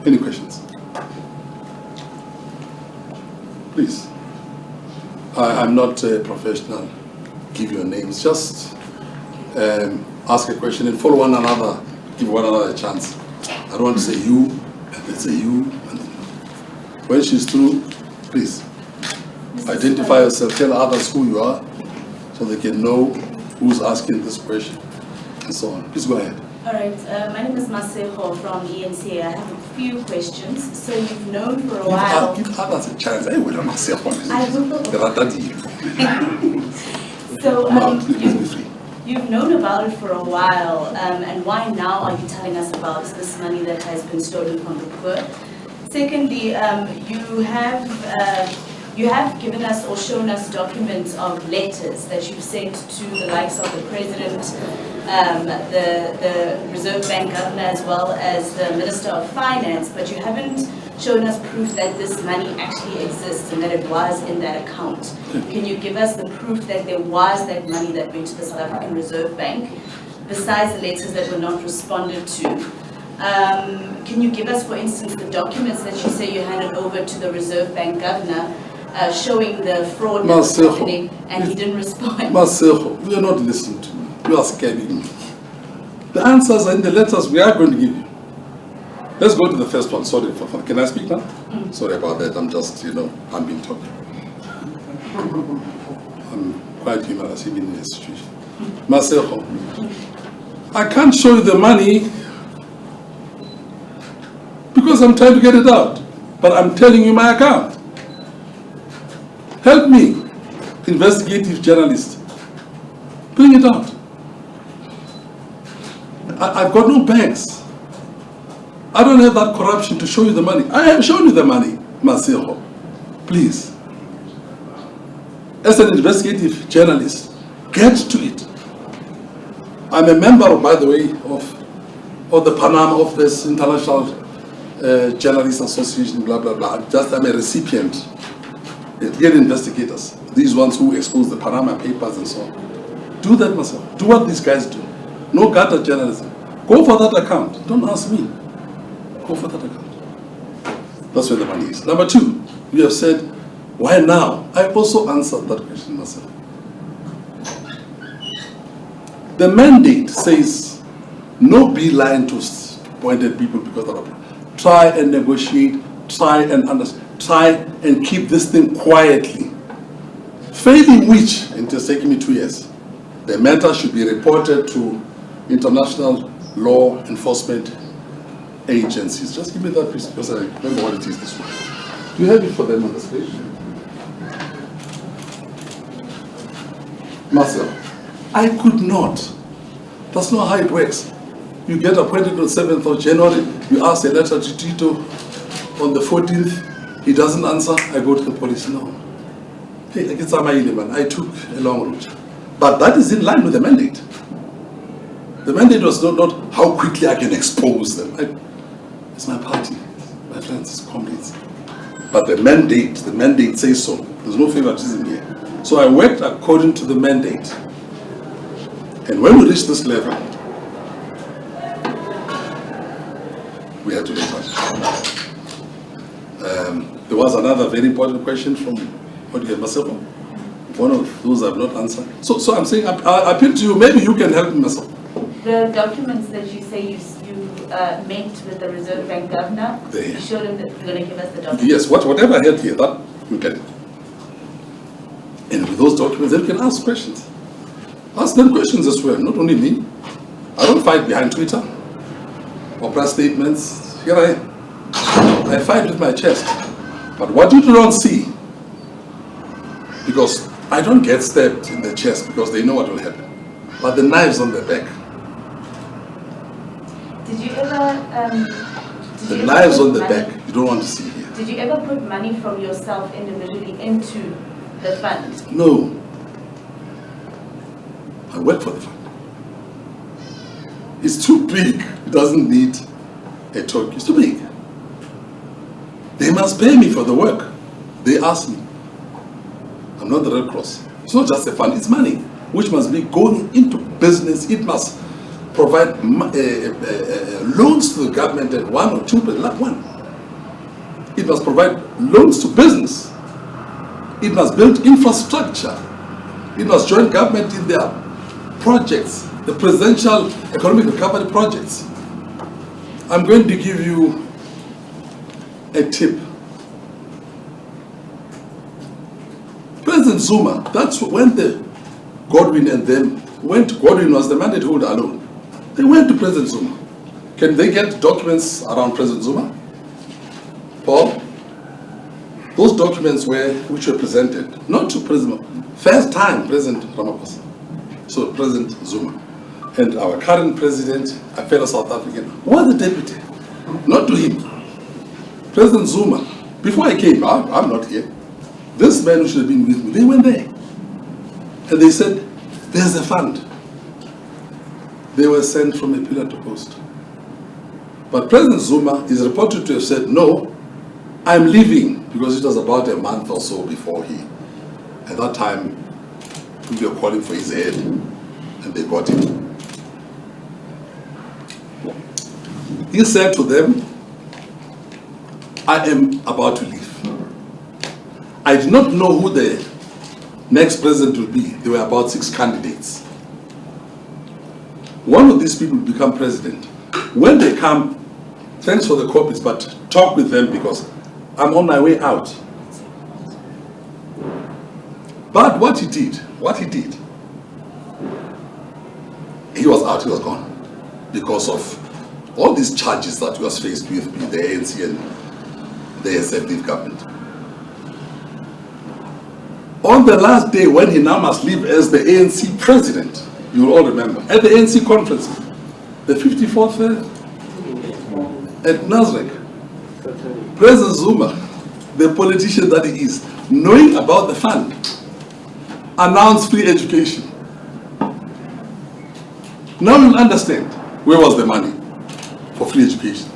Any questions? Please. I'm not a professional. Give your names. Just ask a question and follow one another. Give one another a chance. I don't want to say you, and then say you. And then. When she's through, please. Identify yourself, tell others who you are, so they can know who's asking this question, and so on. Please go ahead. All right, my name is Maseko from eNCA. I have a few questions. So you've known for a while. Give others a chance. I will not say one. So you've known about it for a while, and why now are you telling us about this money that has been stolen from the poor? Secondly, you have given us or shown us documents of letters that you've sent to the likes of the President, the Reserve Bank Governor, as well as the Minister of Finance, but you haven't shown us proof that this money actually exists and that it was in that account. Can you give us the proof that there was that money that went to the South African Reserve Bank, besides the letters that were not responded to? Can you give us, for instance, the documents that you say you handed over to the Reserve Bank Governor, showing the fraud that was happening, and he didn't respond? Maseko, you are not listening to me. You are scamming me. The answers are in the letters we are going to give you. Let's go to the first one. Sorry, can I speak now? Sorry about that. I'm just, I'm being talked. I'm quite humorous even in this situation. Maseko, I can't show you the money because I'm trying to get it out. But I'm telling you my account. Help me, investigative journalist. Bring it out. I've got no banks. I don't have that corruption to show you the money. I have shown you the money, Maseko. Please. As an investigative journalist, get to it. I'm a member, by the way, of the Panama of this International Journalists Association, blah, blah, blah. I'm a recipient. Get investigators, these ones who expose the Panama Papers and so on. Do that, Maseko. Do what these guys do. No gutter journalism. Go for that account. Don't ask me. Go for that account. That's where the money is. Number two, you have said, why now? I also answered that question myself. The mandate says, no beeline to appointed people because of that. Try and negotiate, try and understand. Try and keep this thing quietly. Failing which, and it has taken me 2 years, the matter should be reported to international law enforcement agencies. Just give me that piece because I remember what it is this way. Do you have it for them on the screen? Marcel, I could not. That's not how it works. You get appointed on the 7th of January, you ask a letter to Tito on the 14th, he doesn't answer, I go to the police. No. Hey, I took a long route. But that is in line with the mandate. The mandate was not how quickly I can expose them. It's my party, my friends, comrades. But the mandate says so. There's no favoritism here. So I worked according to the mandate. And when we reach this level, we have to be touched. There was another very important question from myself. One of those I've not answered. So I'm saying, I appeal to you, maybe you can help me, myself. The documents that you say you met with the Reserve Bank governor, you showed him that you're going to give us the documents? Yes, whatever I had here, that you get it. And with those documents, then you can ask questions. Ask them questions as well, not only me. I don't fight behind Twitter or press statements. Here I am. I fight with my chest. But what you don't see, because I don't get stabbed in the chest because they know what will happen. But the knives on the back. Did you ever... the knives on the back, you don't want to see here. Did you ever put money from yourself individually into the fund? No. I work for the fund. It's too big. It doesn't need a talk. It's too big. They must pay me for the work. They ask me. I'm not the Red Cross. It's not just a fund, it's money, which must be going into business. It must provide loans to the government at 1 or 2%, not 1. It must provide loans to business. It must build infrastructure. It must join government in their projects, the presidential economic recovery projects. I'm going to give you a tip. President Zuma, that's when the Godwin and them went. Godwin was the mandate holder alone. They went to President Zuma. Can they get documents around President Zuma? Paul? Those documents which were presented, not to President, first time President Ramaphosa, so President Zuma, and our current president, a fellow South African, was the deputy, not to him. President Zuma, before I came, I'm not here, this man who should have been with me, they went there. And they said, there's a fund. They were sent from a pillar to post. But President Zuma is reported to have said, no, I'm leaving, because it was about a month or so before at that time, we were calling for his head, and they got him. He said to them, I am about to leave. I did not know who the next president will be. There were about 6 candidates. One of these people will become president. When they come, thanks for the copies, but talk with them because I'm on my way out. But what he did, he was out, he was gone. Because of all these charges that he was faced with the ANC and the executive government. On the last day when he now must leave as the ANC president, you will all remember, at the ANC conference, the 54th at Nasrec, President Zuma, the politician that he is, knowing about the fund, announced free education. Now you'll understand where was the money for free education.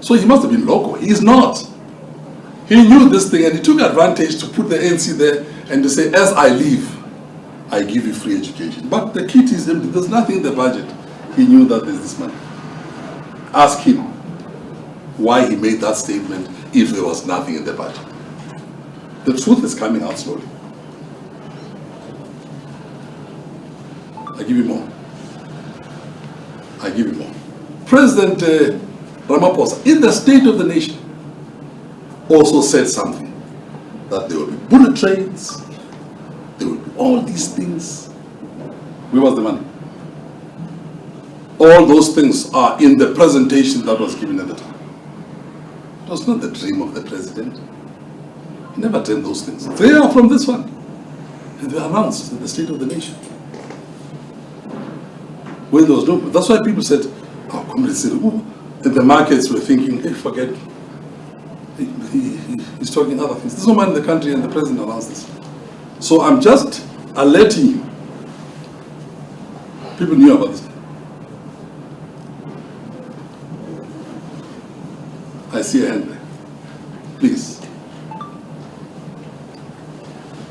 So he must have been local. He is not. He knew this thing and he took advantage to put the ANC there and to say, as I leave, I give you free education. But the kit is empty. There's nothing in the budget. He knew that there's this money. Ask him why he made that statement if there was nothing in the budget. The truth is coming out slowly. I give you more. I give you more. President Ramaphosa, in the State of the Nation, also said something, that there will be bullet trains, there will be all these things. Where was the money? All those things are in the presentation that was given at the time. It was not the dream of the president. He never dreamed those things. They are from this one. And they were announced in the State of the Nation. When there was no, that's why people said, oh, comrades said, oh, and the markets were thinking, hey, forget, he's talking other things. There's no money in the country and the president announced this. So I'm just alerting you. People knew about this. I see a hand there. Please.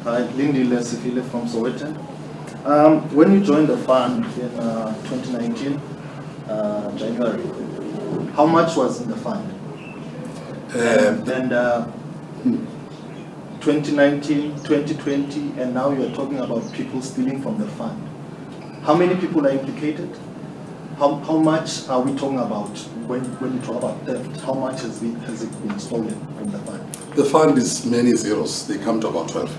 Hi, Lindy Lesifile from Sowetan. When you joined the fund in 2019, January, how much was in the fund? And 2019, 2020, and now you're talking about people stealing from the fund. How many people are implicated? How much are we talking about when you talk about theft? How much has it been stolen from the fund? The fund is many zeros. They come to about 12.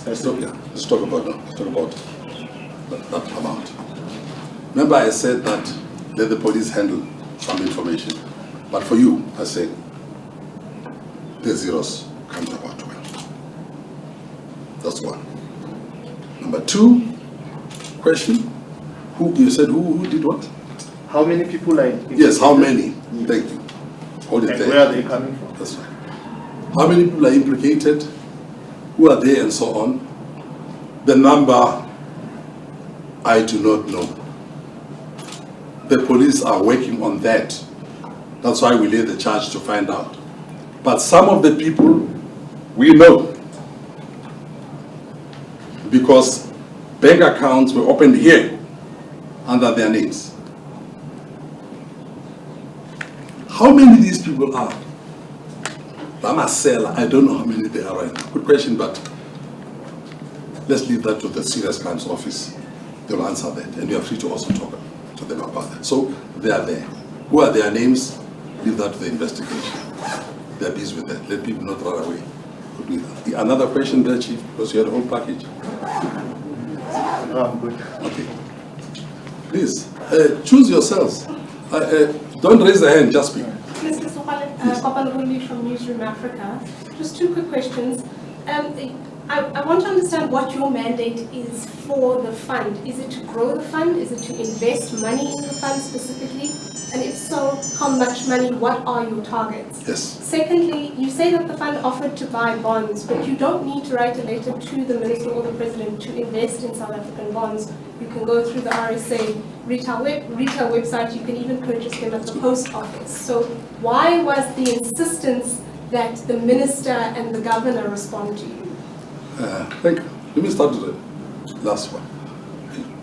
Let's talk about that amount. Remember I said that let the police handle some information. But for you, I said the zeros come to about 12. That's one. Number two, question. You said who did what? How many people are implicated? Yes, how many? Thank you. Hold it And there. where are they coming from? That's right. How many people are implicated? Who are they and so on? The number, I do not know. The police are working on that. That's why we laid the charge to find out. But some of the people, we know. Because bank accounts were opened here under their names. How many of these people are? Ramasela, I don't know how many there are right now. Good question, but let's leave that to the serious crimes office. They'll answer that, and you are free to also talk to them about that. So they are there. Who are their names? Leave that to the investigation. They're busy with that. Let people not run away. Another question there, Chief, because you had a whole package. No, I'm good. Okay. Please, choose yourselves. Don't raise the hand, just speak. Mr. Sokale, from Newsroom Africa. Just two quick questions. I want to understand what your mandate is for the fund. Is it to grow the fund? Is it to invest money in the fund specifically? And if so, how much money? What are your targets? Yes. Secondly, you say that the fund offered to buy bonds, but you don't need to write a letter to the minister or the president to invest in South African bonds. You can go through the RSA retail website. You can even purchase them at the post office. So why was the insistence that the minister and the governor respond to you? Thank you. Let me start with the last one.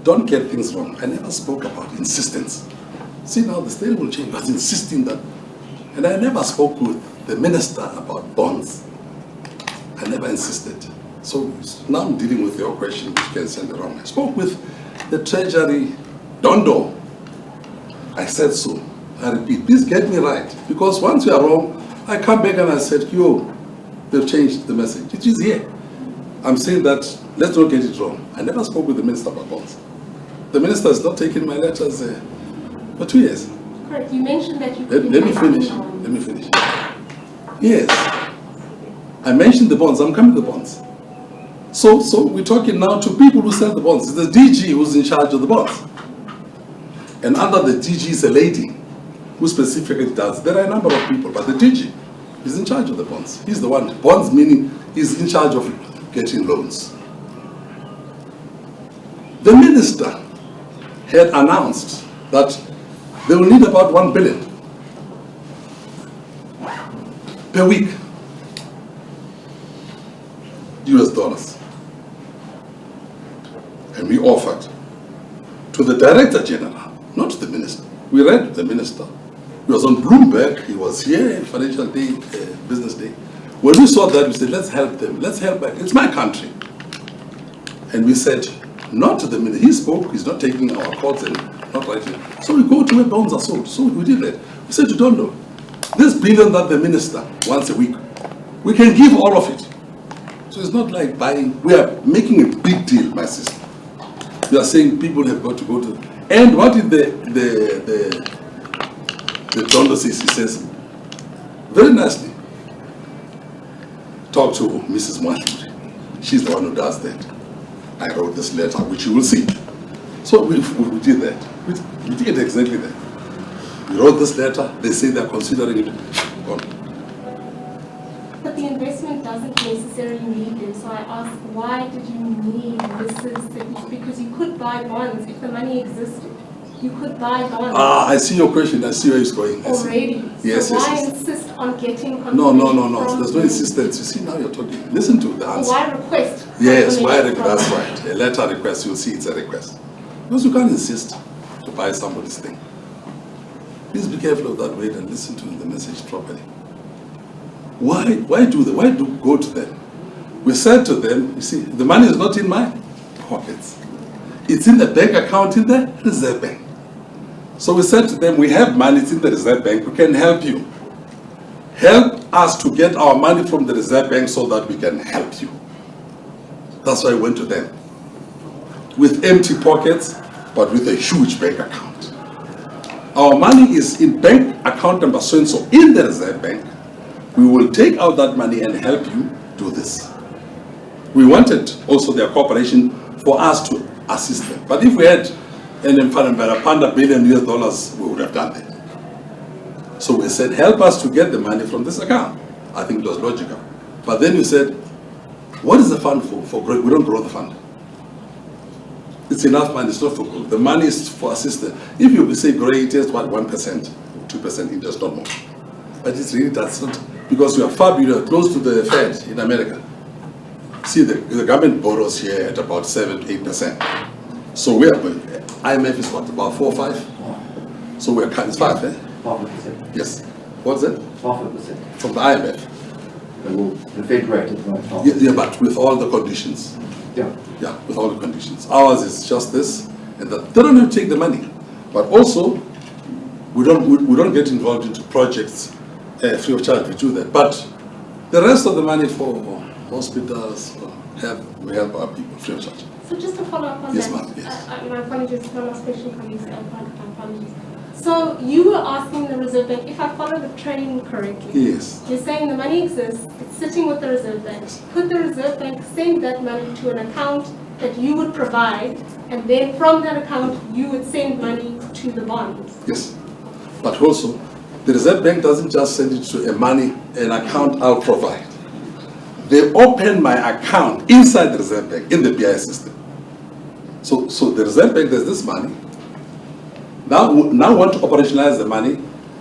Don't get things wrong. I never spoke about insistence. See, now the state will change. I was insisting that. And I never spoke with the minister about bonds. I never insisted. So now I'm dealing with your question, which can send it wrong. I spoke with the Treasury Dondo. I said so. I repeat, please get me right. Because once we are wrong, I come back and I said, yo, they've changed the message. It is here. I'm saying that, let's not get it wrong. I never spoke with the minister about bonds. The minister has not taken my letters for 2 years. Correct. You mentioned that you Let me finish. Let me finish. Yes. I mentioned the bonds. I'm coming to the bonds. So we're talking now to people who sell the bonds. It's the DG who's in charge of the bonds. And under the DG is a lady who specifically does. There are a number of people, but the DG is in charge of the bonds. He's the one. Bonds meaning he's in charge of getting loans. The minister had announced that they will need about 1 billion per week US dollars. And we offered to the Director General, not to the minister. We read to the minister. He was on Bloomberg, he was here in Financial Day, Business Day. When we saw that, we said, let's help them, let's help back. It's my country. And we said, not to the minister. He spoke, he's not taking our calls and not writing. So we go to where bonds are sold. So we did that. We said to Dondo, this billion that the minister once a week, we can give all of it. So it's not like buying, we are making a big deal, my sister. We are saying people have got to go to, and what did the Dondo says? He says, very nicely, talk to Mrs. Mwahiri. She's the one who does that. I wrote this letter, which you will see. So we did that. We did exactly that. We wrote this letter, they say they're considering it. Gone. But the investment doesn't necessarily need them. So I asked, why did you need this? Because you could buy bonds if the money existed. you could buy bonds I see your question. I see where it's going. I see. already. Yes, so yes, why yes. insist on getting confirmation? No. from There's no them? insistence. You see, now you're talking. Listen to the Or answer. why request? Yes, why confirmation request? from That's right. A letter request, you'll see it's a request. Because you can't insist to buy somebody's thing. Please be careful of that word and listen to the message properly. Why do go to them? We said to them, you see, the money is not in my pockets. It's in the bank account in the Reserve Bank. So we said to them, we have money, it's in the Reserve Bank, we can help you. Help us to get our money from the Reserve Bank so that we can help you. That's why I went to them. With empty pockets, but with a huge bank account. Our money is in bank account number so-and-so in the Reserve Bank. We will take out that money and help you do this. We wanted also their cooperation for us to assist them. But if we had $100 billion, we would have done that. So we said, help us to get the money from this account. I think it was logical. But then you said, what is the fund for growth? We don't grow the fund. It's enough money, it's not for growth. The money is for assistance. If you say grow interest, what, 1%, 2% interest, not more. But it's really, that's not, because you are far close to the Fed in America. See, the government borrows here at about 7 to 8%. So we are going, IMF is what, about 4 or 5? So we're it's 5, eh? 12%. Yes. What's that? 12%. From the IMF. The Fed rate is about 12%. Yeah, but with all the conditions. Yeah. Yeah, with all the conditions. Ours is just this, and that they don't have to take the money. But also, we don't get involved into projects free of charge. We do that. But the rest of the money for hospitals, we help our people free of charge. So just to follow up on Yes, that, ma'am, yes. my apologies, one last question, colleagues, my apologies. So you were asking the Reserve Bank, if I follow the train correctly, Yes. you're saying the money exists, it's sitting with the Reserve Bank. Could the Reserve Bank send that money to an account that you would provide, and then from that account, you would send money to the bonds? Yes. But also, the Reserve Bank doesn't just send it to an account I'll provide. They open my account inside the Reserve Bank, in the BI system. So the Reserve Bank, there's this money. Now want to operationalize the money.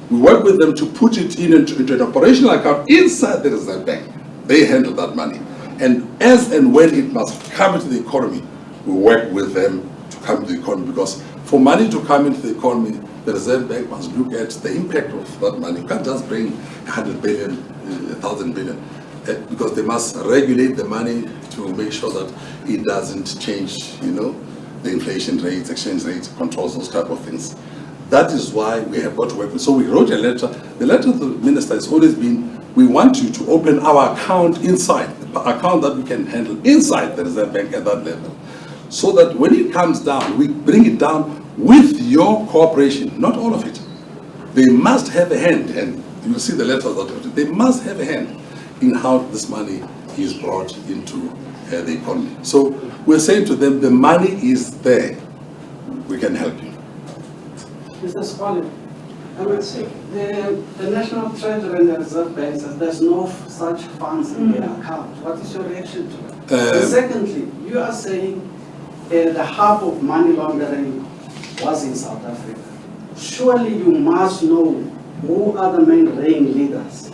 We work with them to put it into an operational account inside the Reserve Bank. They handle that money. And as and when it must come into the economy, we work with them to come into the economy. Because for money to come into the economy, the Reserve Bank must look at the impact of that money. You can't just bring 100 billion, 1,000 billion. Because they must regulate the money to make sure that it doesn't change, the inflation rates, exchange rates, controls those type of things. That is why we have got to work with. So we wrote a letter. The letter to the minister has always been, we want you to open our account inside, the account that we can handle inside the Reserve Bank at that level. So that when it comes down, we bring it down with your cooperation, not all of it. They must have a hand, and you'll see the letter that they must have a hand in how this money is brought into the economy. So we're saying to them, the money is there. We can help you. Mr. Squale, I would say the National Treasury and the Reserve Bank says there's no such funds in their account. What is your reaction to that? And secondly, you are saying the hub of money laundering was in South Africa. Surely you must know who are the main reign leaders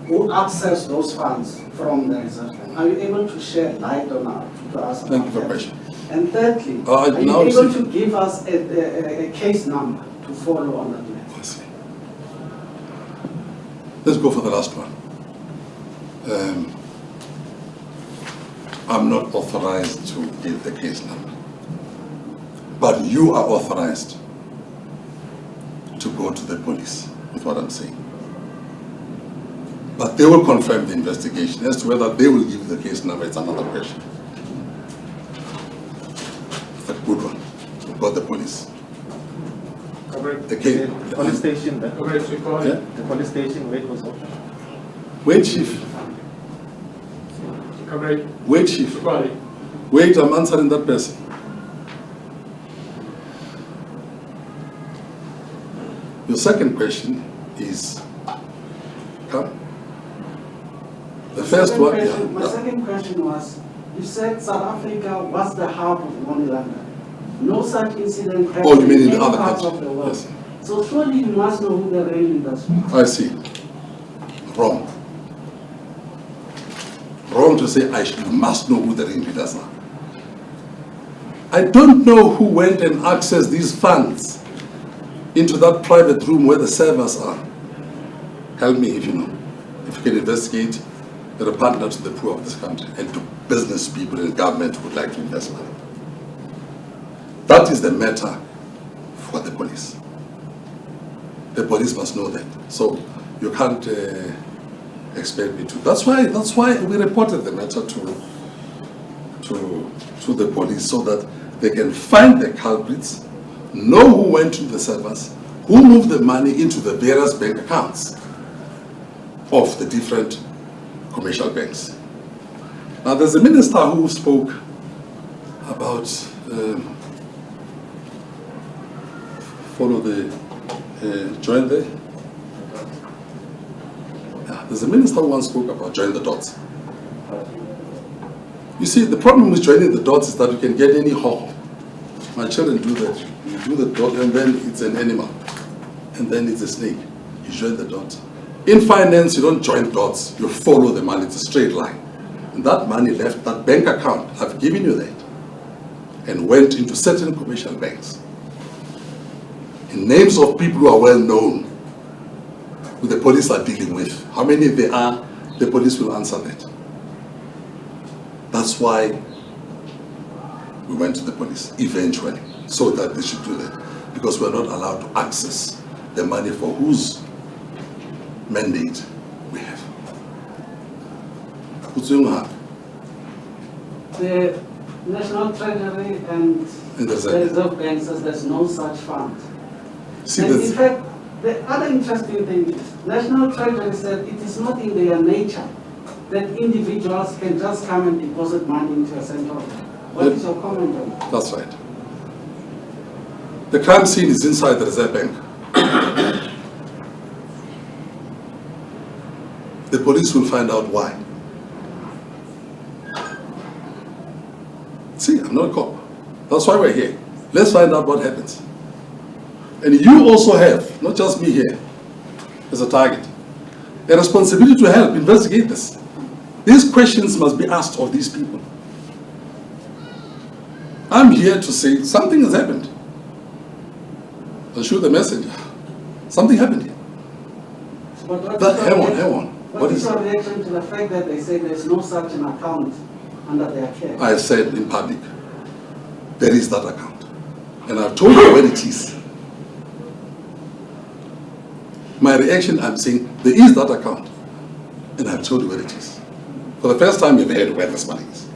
who access those funds from the Reserve Bank. Are you able to shed light on to us? Thank you for the question. And thirdly, are you now able to give us a case number to follow on that matter? Let's see. Let's go for the last one. I'm not authorized to give the case number, but you are authorized to go to the police with what I'm saying. But they will confirm the investigation. As to whether they will give the case number, it's another question. It's a good one. We've got the police. The case. The police station, Yeah? the police station, where it was open. Wait, Chief. Wait, Chief. Wait, I'm answering that person. Your second question is, come. The first one, My second question was, you said South Africa was the hub of money laundering. No such incident happened Oh, you mean in any other parts countries? of the world. Yes. So surely you must know who the ringleaders are. I see. Wrong. Wrong to say you must know who the ringleaders are. I don't know who went and accessed these funds into that private room where the servers are. Help me if you know. If you can investigate, they're a partner to the poor of this country and to business people and government who would like to invest money. That is the matter for the police. The police must know that. So you can't expect me to. That's why we reported the matter to the police so that they can find the culprits, know who went to the servers, who moved the money into the various bank accounts of the different commercial banks. Now there's a minister who spoke about follow the join the. Yeah, there's a minister who once spoke about join the dots. You see, the problem with joining the dots is that you can get any hawk. My children do that. You do the dot and then it's an animal. And then it's a snake. You join the dot. In finance, you don't join dots. You follow the money. It's a straight line. And that money left that bank account. I've given you that. And went into certain commercial banks. In names of people who are well known, who the police are dealing with. How many there are, the police will answer that. That's why we went to the police eventually, so that they should do that. Because we're not allowed to access the money for whose mandate we have. The National Treasury and the Reserve Bank says there's no such fund. See, and in fact, the other interesting thing is, National Treasury said it is not in their nature that individuals can just come and deposit money into a central bank. What is your comment on that? That's right. The crime scene is inside the Reserve Bank. The police will find out why. See, I'm not a cop. That's why we're here. Let's find out what happens. And you also have, not just me here, as a target, a responsibility to help investigate this. These questions must be asked of these people. I'm here to say something has happened. I'll shoot the messenger. Something happened here. Hang on. What is your reaction to the fact that they say there's no such an account under their care? I said in public, there is that account. And I've told you where it is. My reaction, I'm saying, there is that account. And I've told you where it is. For the first time, you've heard where this money is.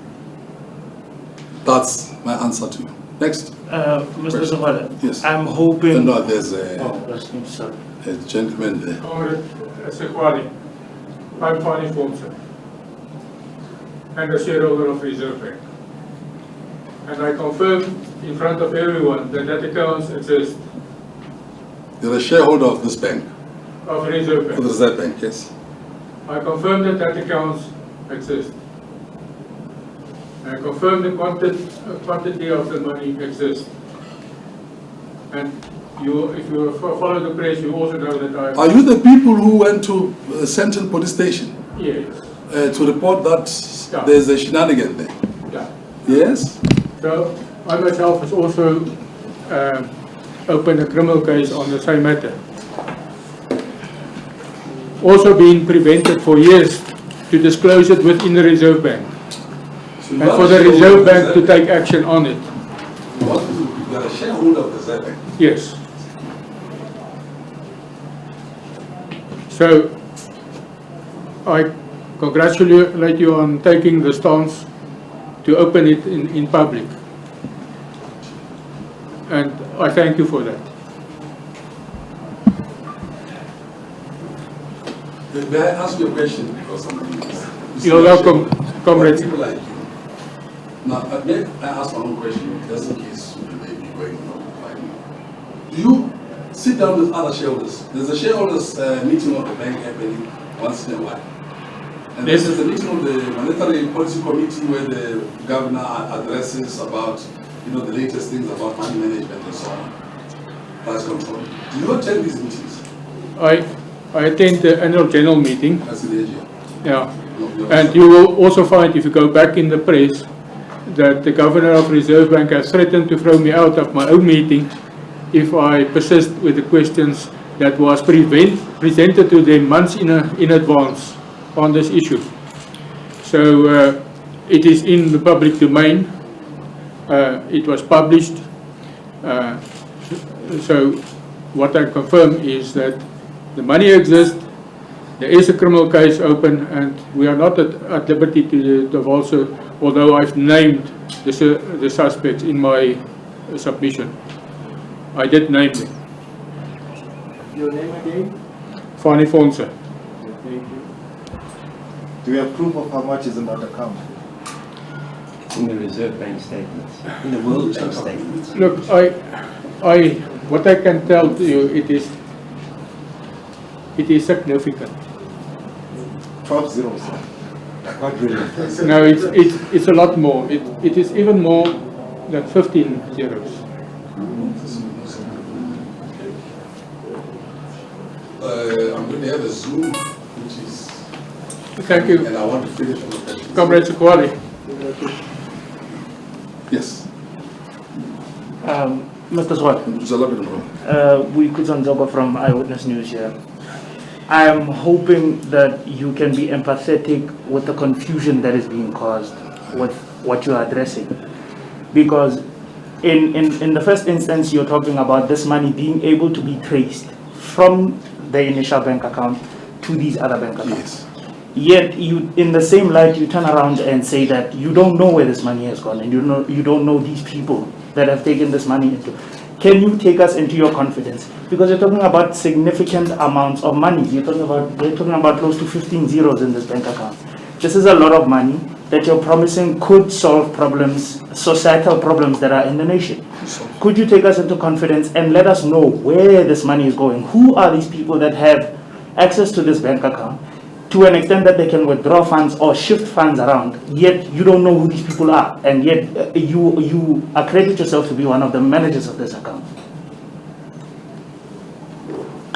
That's my answer to you. Next. Mr. Sexwale, yes. I'm hoping... No, there's a gentleman there. Comrade Sexwale, I'm Fani Formson, and a shareholder of Reserve Bank. And I confirm in front of everyone that accounts exist. You're a shareholder of this bank? Of Reserve Bank. Of the Reserve Bank, yes. I confirm that accounts exist. I confirm the quantity of the money exists. And if you follow the press, you also know that Are you the people who went to Central Police Station? Yes. To report that there's a shenanigan there? Yeah. Yes? So, I myself has also opened a criminal case on the same matter. Also been prevented for years to disclose it within the Reserve Bank. So And for the Reserve Bank to take action on it. You are a shareholder of the Reserve Bank? Yes. So, I congratulate you on taking the stance to open it in public. And I thank you for that. May I ask you a question? Because You're welcome, comrade. People like you. Now, may I ask one more question, just in case you may be going on. Do you sit down with other shareholders? There's a shareholders meeting of the bank happening once in a while. And this is the meeting of the Monetary Policy Committee where the governor addresses about you know, the latest things about money management and so on, price control. Do you attend these meetings? I attend the annual general meeting. That's the AGM. Yeah. No, And you will also find, if you go back in the press, that the governor of Reserve Bank has threatened to throw me out of my own meeting if I persist with the questions that was presented to them months in advance on this issue. So it is in the public domain. It was published. So what I confirm is that the money exists. There is a criminal case open, and we are not at liberty to divulge, although I've named the suspects in my submission. I did name them. Your name again? Fani Fonse. Thank you. Do you have proof of how much is in that account? It's in the Reserve Bank statements, in the World Bank statements. Look, what I can tell to you, it is significant. 12 zeros. Not really. No, it's a lot more. It is even more than 15 zeros. I'm going to have a Zoom, which is, Thank you, and I want to finish on the questions. Comrade Sekwale. Yes. Mr. Swat, we Kuzan Zoba from Eyewitness News here. I am hoping that you can be empathetic with the confusion that is being caused with what you are addressing. Because in the first instance, you're talking about this money being able to be traced from the initial bank account to these other bank accounts. Yes. Yet, in the same light, you turn around and say that you don't know where this money has gone, and you don't know these people that have taken this money into. Can you take us into your confidence? Because you're talking about significant amounts of money. They're talking about close to 15 zeros in this bank account. This is a lot of money that you're promising could solve problems, societal problems that are in the nation. Could you take us into confidence and let us know where this money is going? Who are these people that have access to this bank account to an extent that they can withdraw funds or shift funds around, yet you don't know who these people are, and yet you accredit yourself to be one of the managers of this account?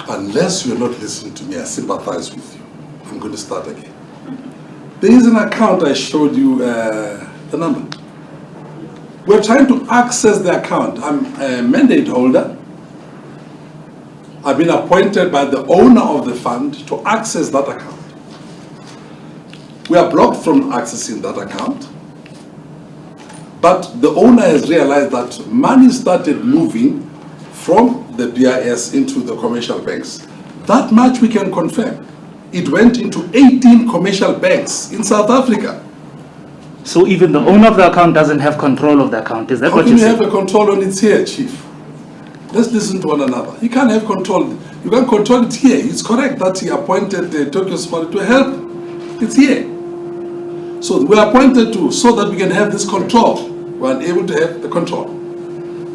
Unless you're not listening to me, I sympathize with you. I'm going to start again. There is an account I showed you the number. We're trying to access the account. I'm a mandate holder. I've been appointed by the owner of the fund to access that account. We are blocked from accessing that account. But the owner has realized that money started moving from the BIS into the commercial banks. That much we can confirm. It went into 18 commercial banks in South Africa. So even the owner of the account doesn't have control of the account, is that How what can you're you have saying? a control on it here, Chief? Let's listen to one another. You can't have control. You can't control it here. It's correct that he appointed Tokyo Sexwale to help. It's here. So we are appointed to, so that we can have this control. We are able to have the control.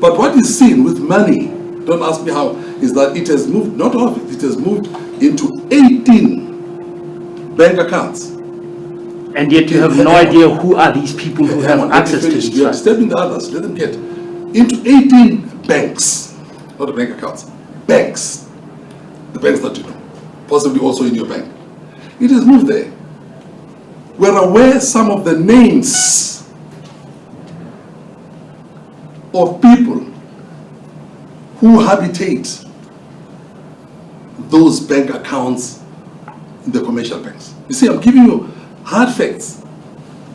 But what is seen with money, don't ask me how, is that it has moved, not all of it, it has moved into 18 bank accounts. And yet you have no idea who are these people who have access to these You are funds. disturbing the others, let them get into 18 banks, not the bank accounts, banks, the banks that you know, possibly also in your bank. It has moved there. We're aware some of the names of people who habitate those bank accounts in the commercial banks. You see, I'm giving you hard facts.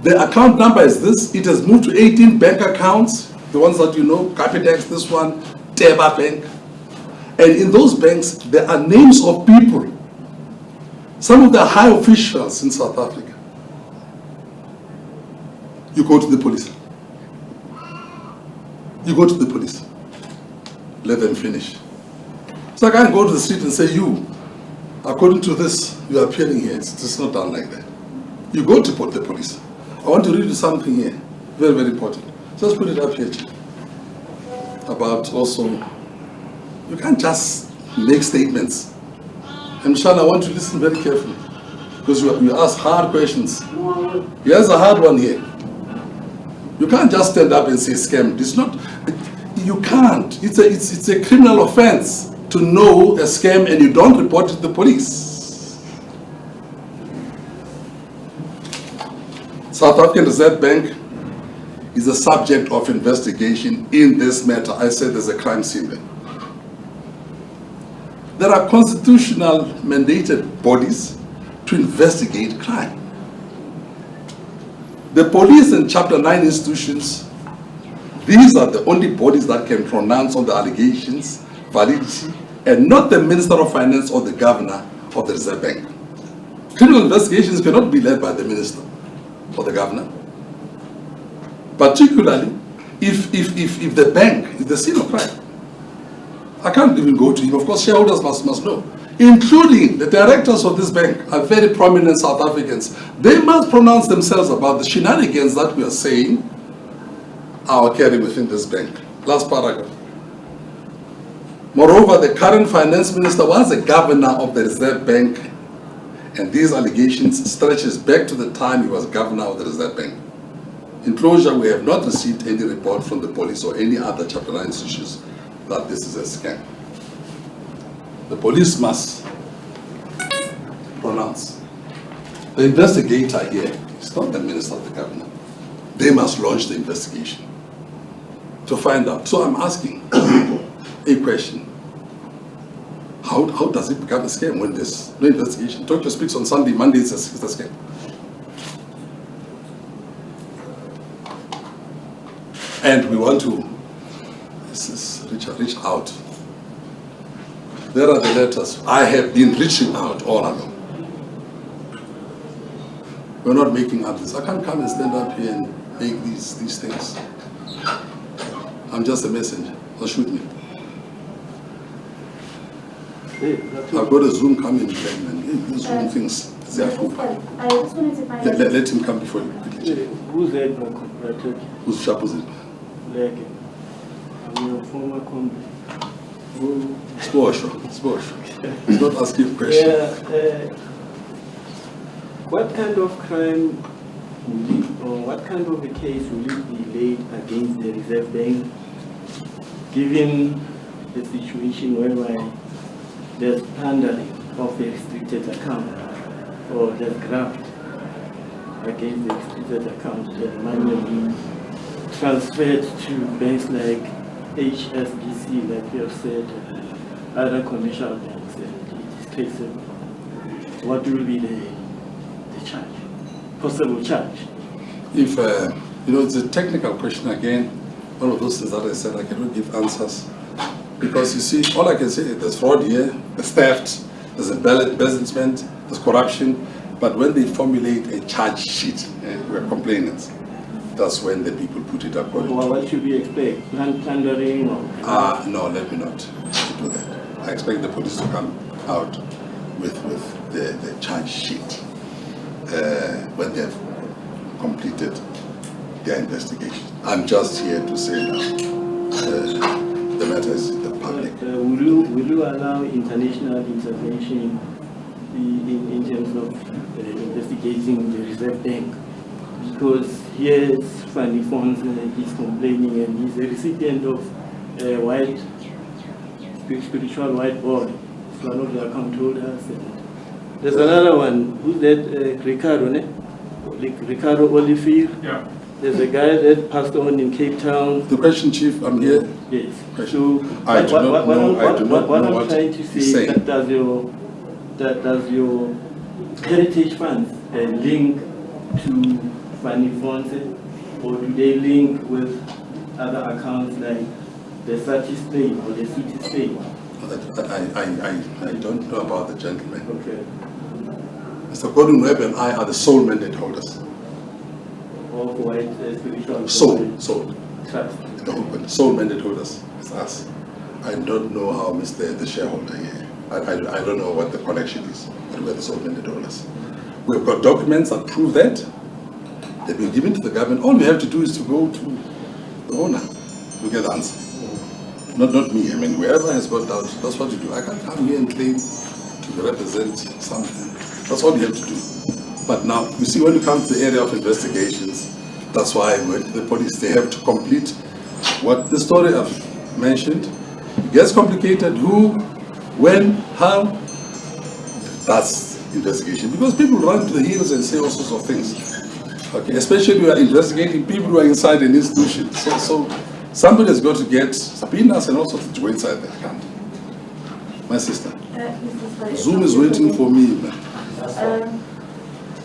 The account number is this. It has moved to 18 bank accounts, the ones that you know, Capitex, this one, Teba Bank. And in those banks, there are names of people, some of the high officials in South Africa. You go to the police. You go to the police. Let them finish. So I can't go to the street and say, you, according to this, you are appearing here. It's not done like that. You go to the police. I want to read you something here, very, very important. Just put it up here, Chief. About also, you can't just make statements. And Sean, I want you to listen very carefully, because you ask hard questions. Here's a hard one here. You can't just stand up and say scam. It's not, you can't. It's a criminal offense to know a scam and you don't report it to the police. South African Reserve Bank is a subject of investigation in this matter. I said there's a crime scene there. There are constitutional mandated bodies to investigate crime. The police and Chapter 9 institutions, these are the only bodies that can pronounce on the allegations, validity, and not the Minister of Finance or the Governor of the Reserve Bank. Criminal investigations cannot be led by the Minister or the Governor. Particularly if the bank is the scene of crime. I can't even go to him. Of course, shareholders must know, including the directors of this bank are very prominent South Africans. They must pronounce themselves about the shenanigans that we are saying are occurring within this bank. Last paragraph. Moreover, the current finance minister was a governor of the Reserve Bank, and these allegations stretches back to the time he was governor of the Reserve Bank. In closure, we have not received any report from the police or any other Chapter 9 institutions that this is a scam. The police must pronounce. The investigator here is not the minister of the government. They must launch the investigation to find out. So I'm asking a question. How does it become a scam when there's no investigation? Tokyo speaks on Sunday, Monday it's a scam. And we want to reach out. There are the letters. I have been reaching out all along. We're not making up this. I can't come and stand up here and make these things. I'm just a messenger. Don't shoot me. I've got a Zoom coming and these Zoom things. They are food. I just wanted to find out. Let him come before you. Who's that? Who's Shapuzin? I'm your former comrade. Sport. He's not asking a question. Yeah, what kind of crime will it, or what kind of a case will it be laid against the Reserve Bank, given the situation whereby there's plundering of a restricted account, or there's graft against the restricted account, that money will be transferred to banks like HSBC, like you have said, other commercial banks, and it is traceable. What will be the charge, possible charge? If, it's a technical question again, one of those things that I said I cannot give answers. Because you see, all I can say is there's fraud here, there's theft, there's embezzlement, there's corruption, but when they formulate a charge sheet, we're complainants. That's when the people put it according to. What should we expect? Plundering or? No, let me not do that. I expect the police to come out with the charge sheet when they've completed their investigation. I'm just here to say now the matter is in the public. Will you allow international intervention in terms of investigating the Reserve Bank? Because here Fanny Fons is complaining and he's a recipient of a white, spiritual white board. It's one of the account holders. And there's another one, who's that, Ricardo, ne? Ricardo Olivier. Yeah. There's a guy that passed on in Cape Town. The question, Chief, I'm here. Yes. So what I'm trying to say that does your heritage funds link to Fanny Fonse, or do they link with other accounts like the Satis Pay or the Cities Pay? I don't know about the gentleman. Okay. Mr. Gordon Webb and I are the sole mandate holders. Of white spiritual Sole trust. The whole sole mandate holders. It's us. I don't know how the shareholder here. I don't know what the connection is, but we're the sole mandate holders. We've got documents that prove that. They've been given to the government. All we have to do is to go to the owner to get the answer. Not me. I mean, whoever has got doubts, that's what you do. I can't come here and claim to represent something. That's all you have to do. But now, you see, when you come to the area of investigations, That's why I went to the police. They have to complete what the story I've mentioned. It gets complicated. Who, when, how? That's investigation. Because people run to the hills and say all sorts of things. Okay, especially we are investigating people who are inside an institution. So somebody has got to get subpoenas and also to go inside the account. My sister. Zoom is waiting for me.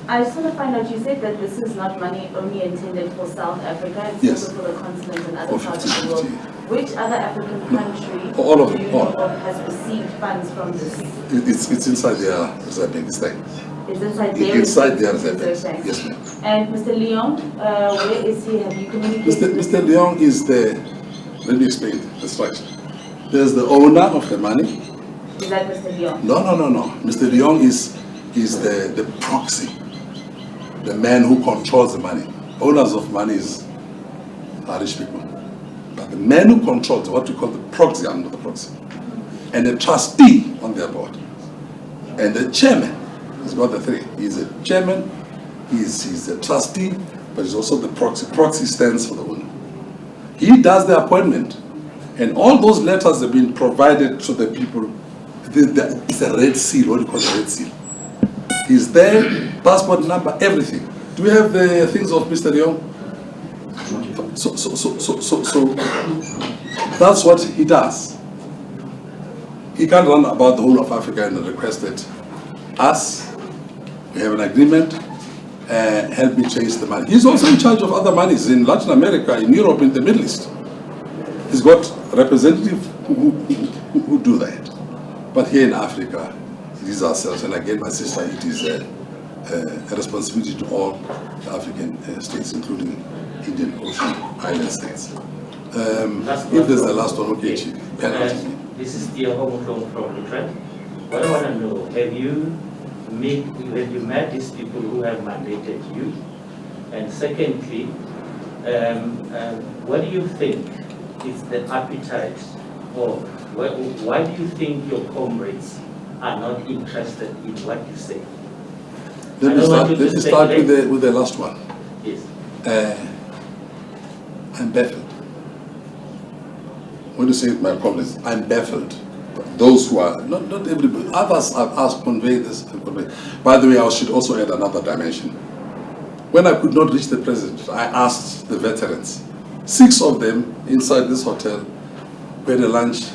I just want to find out, you said that this is not money only intended for South Africa, it's Yes. also for the continent and other For parts of the 50-50. world. Which other African country For all of them, do you know all. of has received funds from this? It's inside their reserve bank. It's there. Is inside their Inside their reserve reserve bank. bank? Yes, ma'am. And Mr. Leon, where is he? Have you communicated with Mr. him? Leong is the, let me explain the structure. There's the owner of the money. Is that Mr. Leon? No. Mr. Leong is the proxy, the man who controls the money. Owners of money are rich people. But the man who controls what we call the proxy, under the proxy, and the trustee on their board, and the chairman. He's got the three. He's a chairman, he's a trustee, but he's also the proxy. Proxy stands for the owner. He does the appointment, and all those letters have been provided to the people. It's a red seal, what do you call a red seal? He's there, passport number, everything. Do we have the things of Mr. Leong? So that's what he does. He can't run about the whole of Africa and request that us, we have an agreement, help me chase the money. He's also in charge of other monies in Latin America, in Europe, in the Middle East. He's got representatives who do that. But here in Africa, it is ourselves. And again, my sister, it is a responsibility to all the African states, including Indian Ocean Island states. If there's the last one, okay, Chief, penalty. This is the homegrown from Utrecht. What I want to know, have you met these people who have mandated you? And secondly, what do you think is the appetite, or why do you think your comrades are not interested in what you say? Let me start with the last one. Yes. I'm baffled. When you say my comrades, I'm baffled. Those who are, not everybody, others have asked, convey this and convey. By the way, I should also add another dimension. When I could not reach the president, I asked the veterans, 6 of them inside this hotel, we had a lunch,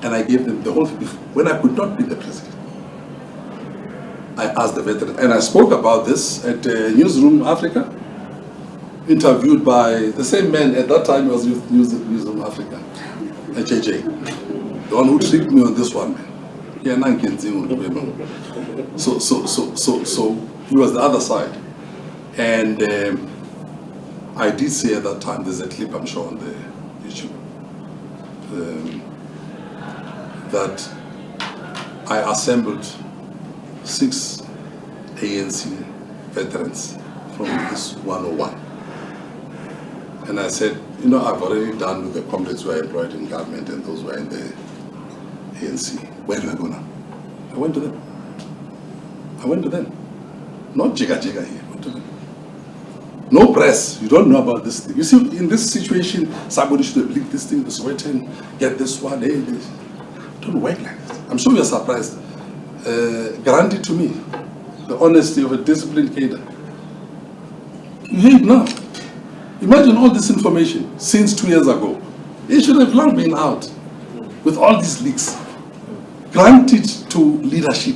and I gave them the whole thing. When I could not be the president, I asked the veterans, and I spoke about this at Newsroom Africa, interviewed by the same man at that time. He was with Newsroom Africa, JJ, the one who tricked me on this one, man. So he was the other side, and I did say at that time, there's a clip I'm sure on the YouTube, that I assembled 6 ANC veterans from this 101. And I said, you know, I've already done with the comrades who are employed in government and those who are in the ANC. Where do I go now? I went to them. Not jigga here, I went to them. No press, you don't know about this thing. You see, in this situation, somebody should have leaked this thing, this written, get this one, hey, this. Don't work like this. I'm sure you're surprised. Guaranteed to me the honesty of a disciplined cadre. You hear it now. Imagine all this information since 2 years ago. It should have long been out with all these leaks. Granted to leadership.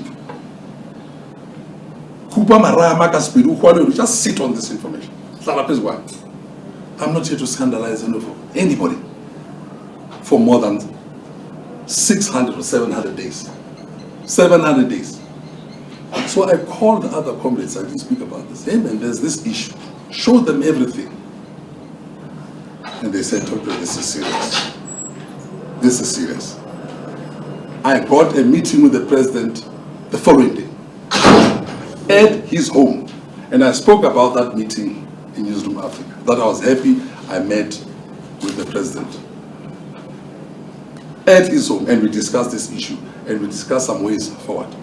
Just sit on this information. I'm not here to scandalize anybody for more than 600 or 700 days. 700 days. So I called the other comrades, I didn't speak about this. Hey man, there's this issue. Show them everything. And they said, Tokyo, this is serious. This is serious. I got a meeting with the president the following day at his home. And I spoke about that meeting in Newsroom Africa, that I was happy I met with the president at his home, and we discussed this issue, and we discussed some ways forward.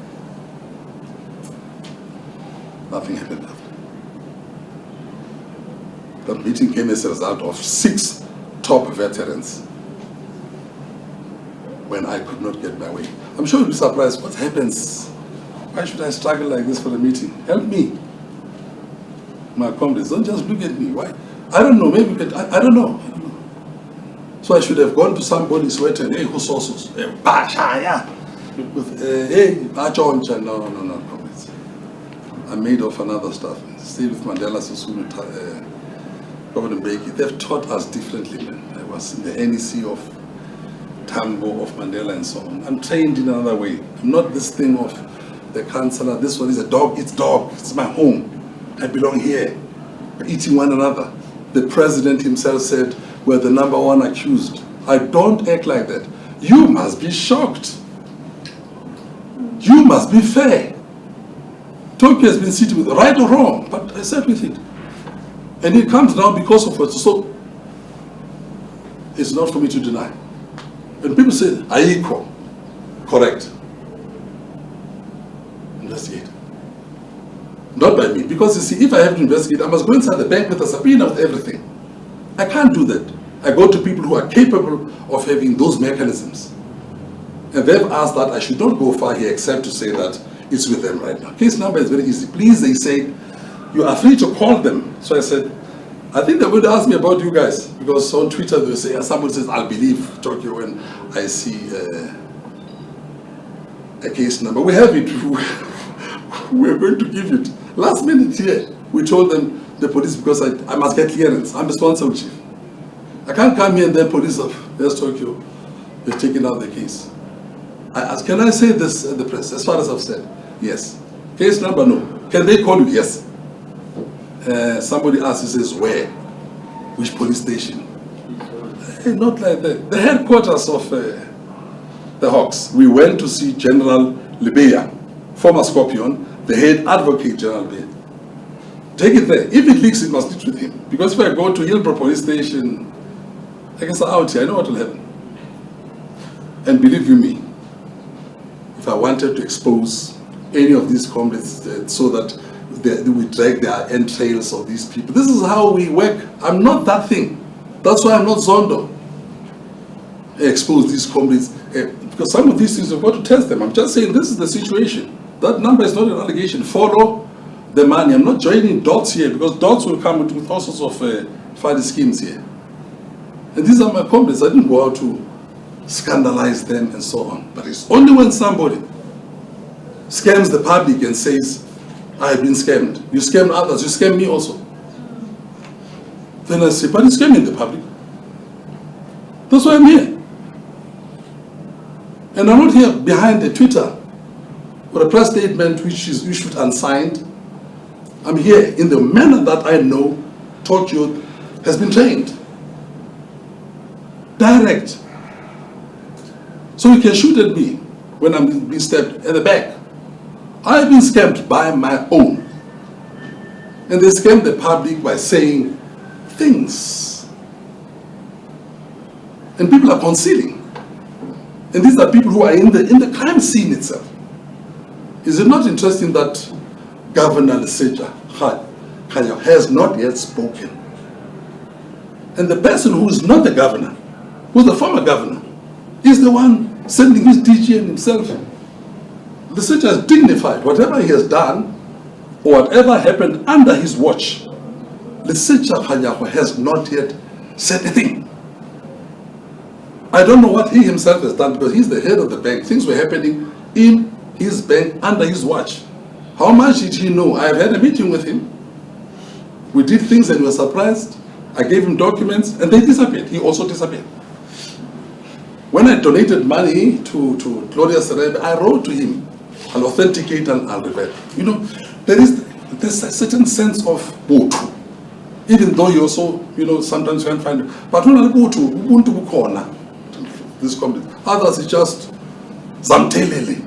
Nothing happened after. The meeting came as a result of 6 top veterans when I could not get my way. I'm sure you'll be surprised what happens. Why should I struggle like this for a meeting? Help me. My comrades, don't just look at me. Why? I don't know, maybe I don't know. So I should have gone to somebody's wedding. Hey, who's also? Basha, hey, Bachoncha. No, comrades. I'm made of another stuff. Stay with Mandela, Sisulu, Governor Mbeki. They've taught us differently, man. I was in the NEC of Tambo, of Mandela, and so on. I'm trained in another way. I'm not this thing of the councillor. This one is a dog. It's my home. I belong here. We're eating one another. The president himself said, we're the #1 accused. I don't act like that. You must be shocked. You must be fair. Tokyo has been sitting with right or wrong, but I sat with it. And it comes now because of it. So it's not for me to deny. When people say, I equal, correct. Investigate. Not by me. Because you see, if I have to investigate, I must go inside the bank with a subpoena with everything. I can't do that. I go to people who are capable of having those mechanisms. And they've asked that I should not go far here except to say that it's with them right now. Case number is very easy. Please, they say, you are free to call them. So I said, I think they're going to ask me about you guys. Because on Twitter they say, somebody says, I'll believe Tokyo when I see a case number. We have it. We're going to give it. Last minute here, we told them, the police, because I must get clearance. I'm responsible, chief. I can't come here and then police of, there's Tokyo. They've taken out the case. I asked, can I say this at the press? As far as I've said, yes. Case number, no. Can they call you? Yes. Somebody asked, he says, where? Which police station? Hey, not like that. The headquarters of the Hawks. We went to see General Lebeya, former Scorpion, the head advocate, General Lebeya. Take it there. If it leaks, it must leak with him. Because if I go to Hillbrook police station, I guess I'm out here, I know what will happen. And believe you me, if I wanted to expose any of these comrades so that we drag their entrails of these people, this is how we work. I'm not that thing. That's why I'm not Zondo. I expose these comrades, because some of these things we've got to test them. I'm just saying this is the situation. That number is not an allegation. Follow the money. I'm not joining dots here, because dots will come with all sorts of funny schemes here. And these are my comrades. I didn't go out to scandalize them and so on. But it's only when somebody scams the public and says, I have been scammed. You scam others, you scam me also. Then I say, but you're scamming the public. That's why I'm here. And I'm not here behind a Twitter or a press statement which is issued unsigned. I'm here in the manner that I know Tokyo has been trained. Direct. So you can shoot at me when I'm being stabbed at the back. I've been scammed by my own. And they scam the public by saying things. And people are concealing. And these are people who are in the crime scene itself. Is it not interesting that Governor Leseja has not yet spoken? And the person who is not the governor, who's the former governor, is the one sending his DG and himself. Leseja is dignified. Whatever he has done, or whatever happened under his watch, Leseja has not yet said a thing. I don't know what he himself has done, because he's the head of the bank. Things were happening in his bank under his watch. How much did he know? I've had a meeting with him. We did things and we were surprised. I gave him documents and they disappeared. He also disappeared. When I donated money to Gloria Serebe, I wrote to him, I'll authenticate and I'll revert. You know, there's a certain sense of botu. Even though you also, sometimes you can't find it. But when I go to Ubuntu corner, this company, others is just Zamtelele.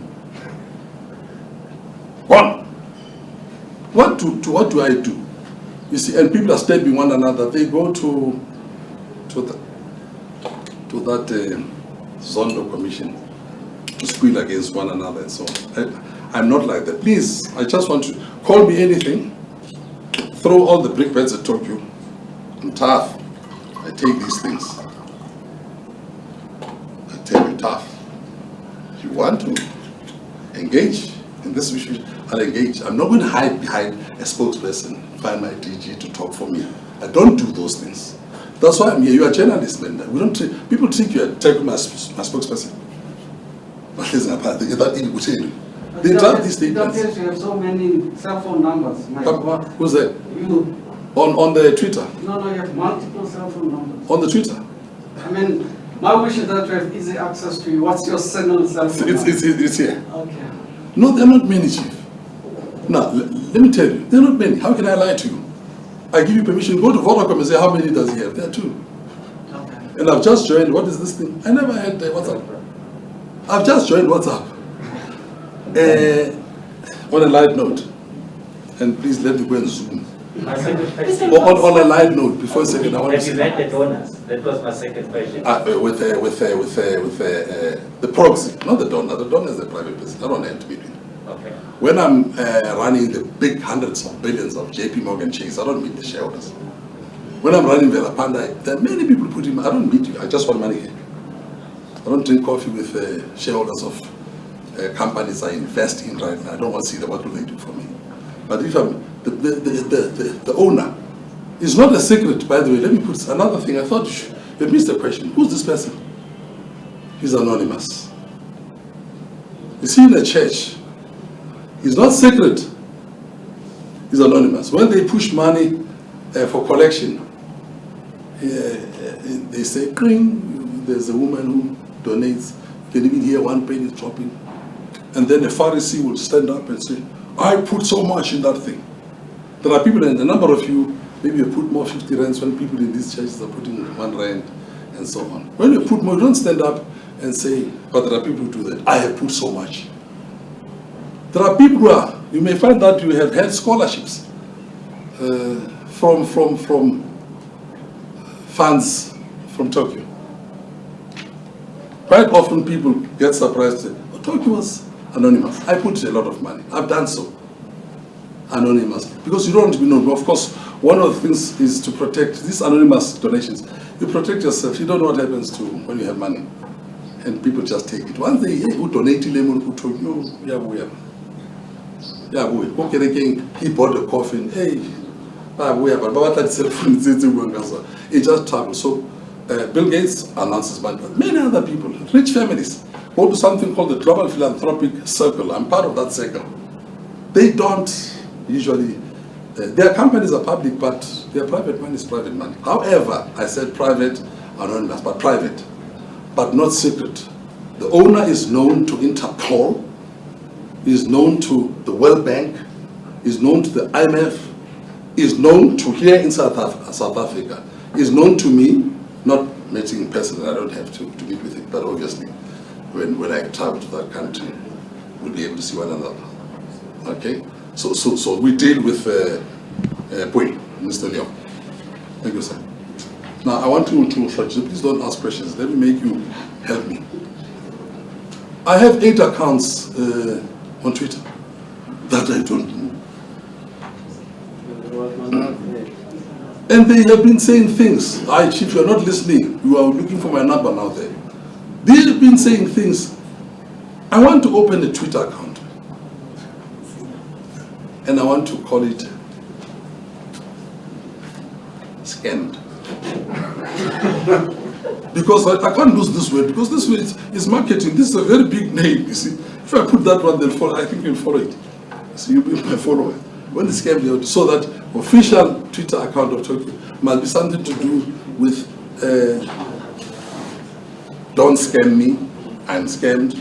One. What do I do? You see, and people are stabbing one another. They go to that Zondo commission to squeal against one another and so on. I'm not like that. Please, I just want to call me anything. Throw all the brickbats at Tokyo. I'm tough. I take these things. I tell you tough. If you want to engage in this issue, I'll engage. I'm not going to hide behind a spokesperson, find my DG to talk for me. I don't do those things. That's why I'm here. You are a journalist, man. We don't people think you are taking my spokesperson. They drop these statements. It appears you have so many cell phone numbers. My God. Who's that? You. On the Twitter? No, you have multiple cell phone numbers. On the Twitter? I mean, my wish is that you have easy access to you. What's your single cell phone number? It's here. Okay. No, they're not many, Chief. Now, let me tell you, they're not many. How can I lie to you? I give you permission, go to Vodacom and say, how many does he have? There are 2. Okay. And I've just joined, what is this thing? I never had WhatsApp. I've just joined WhatsApp. On a light note, and please let me go and zoom. My second question. On a light note, before a second, I want to Have you say, met the donors? That was my second question. with the proxy, not the donor. The donor is a private person. I don't have to meet with. Okay. When I'm running the big hundreds of billions of JP Morgan Chase, I don't meet the shareholders. When I'm running Velapanda, there are many people putting, I don't meet you, I just want money here. I don't drink coffee with shareholders of companies I invest in right now. I don't want to see them, what do they do for me? But if I'm, the owner, it's not a secret, by the way. Let me put another thing. I thought you missed the question. Who's this person? He's anonymous. You see, in a church, he's not secret. He's anonymous. When they push money for collection, they say, "Cring." There's a woman who donates. You can even hear 1 penny dropping, and then a Pharisee will stand up and say, "I put so much in that thing." There are people, and a number of you, maybe you put more 50 rands when people in these churches are putting 1 rand and so on. When you put more, you don't stand up and say, but there are people who do that. I have put so much. There are people who are, you may find that you have had scholarships from funds from Tokyo. Quite often people get surprised and say, oh, Tokyo was anonymous. I put a lot of money. I've done so. Anonymous. Because you don't want to be known. Of course, one of the things is to protect these anonymous donations. You protect yourself. You don't know what happens to when you have money. And people just take it. Once they who donate lemon, who told you, he bought a coffin. Hey, it just travels. So Bill Gates announces money, but many other people, rich families, go to something called the Global Philanthropic Circle. I'm part of that circle. They don't usually, their companies are public, but their private money is private money. However, I said private, anonymous, but private, but not secret. The owner is known to Interpol, is known to the World Bank, is known to the IMF, is known to here in South Africa, is known to me, not meeting in person, I don't have to meet with him, but obviously when I travel to that country, we'll be able to see one another. Okay? So we deal with Mr. Leon. Thank you, sir. Now I want you to please don't ask questions. Let me make you help me. I have 8 accounts on Twitter that I don't know. And they have been saying things. Chief, you are not listening. You are looking for my number now there. They have been saying things. I want to open a Twitter account. And I want to call it scammed. Because I can't lose this word, because this word is marketing. This is a very big name, you see. If I put that one, they'll follow. I think you'll follow it. So you'll be my follower. When it's scammed, so that official Twitter account of Tokyo must be something to do with don't scam me, I'm scammed,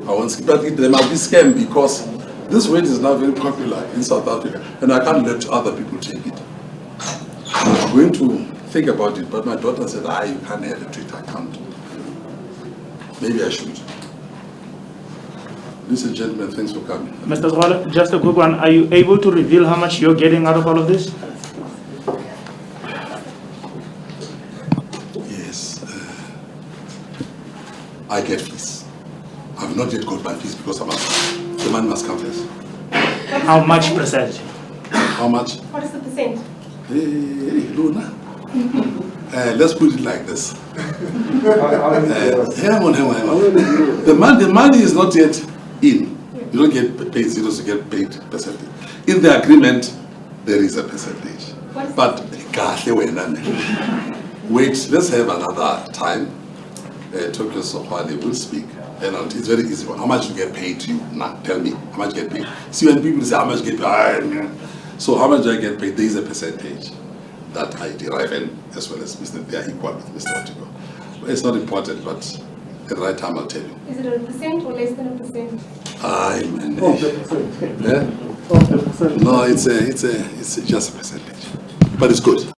I won't scam. But they must be scammed because this word is now very popular in South Africa, and I can't let other people take it. I'm going to think about it, but my daughter said, you can't have a Twitter account. Maybe I should. Ladies and gentlemen, thanks for coming. Mr. Zwala, just a quick one. Are you able to reveal how much you're getting out of all of this? Yes. I get fees. I've not yet got my fees because the money must come first. How much percentage? How much? What is the percent? Hey, Luna. Let's put it like this. Hang on. The money is not yet in. You don't get paid zeros, you get paid percentage. In the agreement, there is a percentage. But wait, let's have another time. Tokyo Sexwale will speak. And it's very easy. How much you get paid to you? Now, tell me. How much you get paid? See, when people say, how much you get paid? So how much do I get paid? There is a percentage that I derive, and as well as Mr. They are equal with Mr. Otiko. It's not important, but at the right time I'll tell you. Is it 1% or less than 1%? Yeah? No, it's just a percentage. But it's good.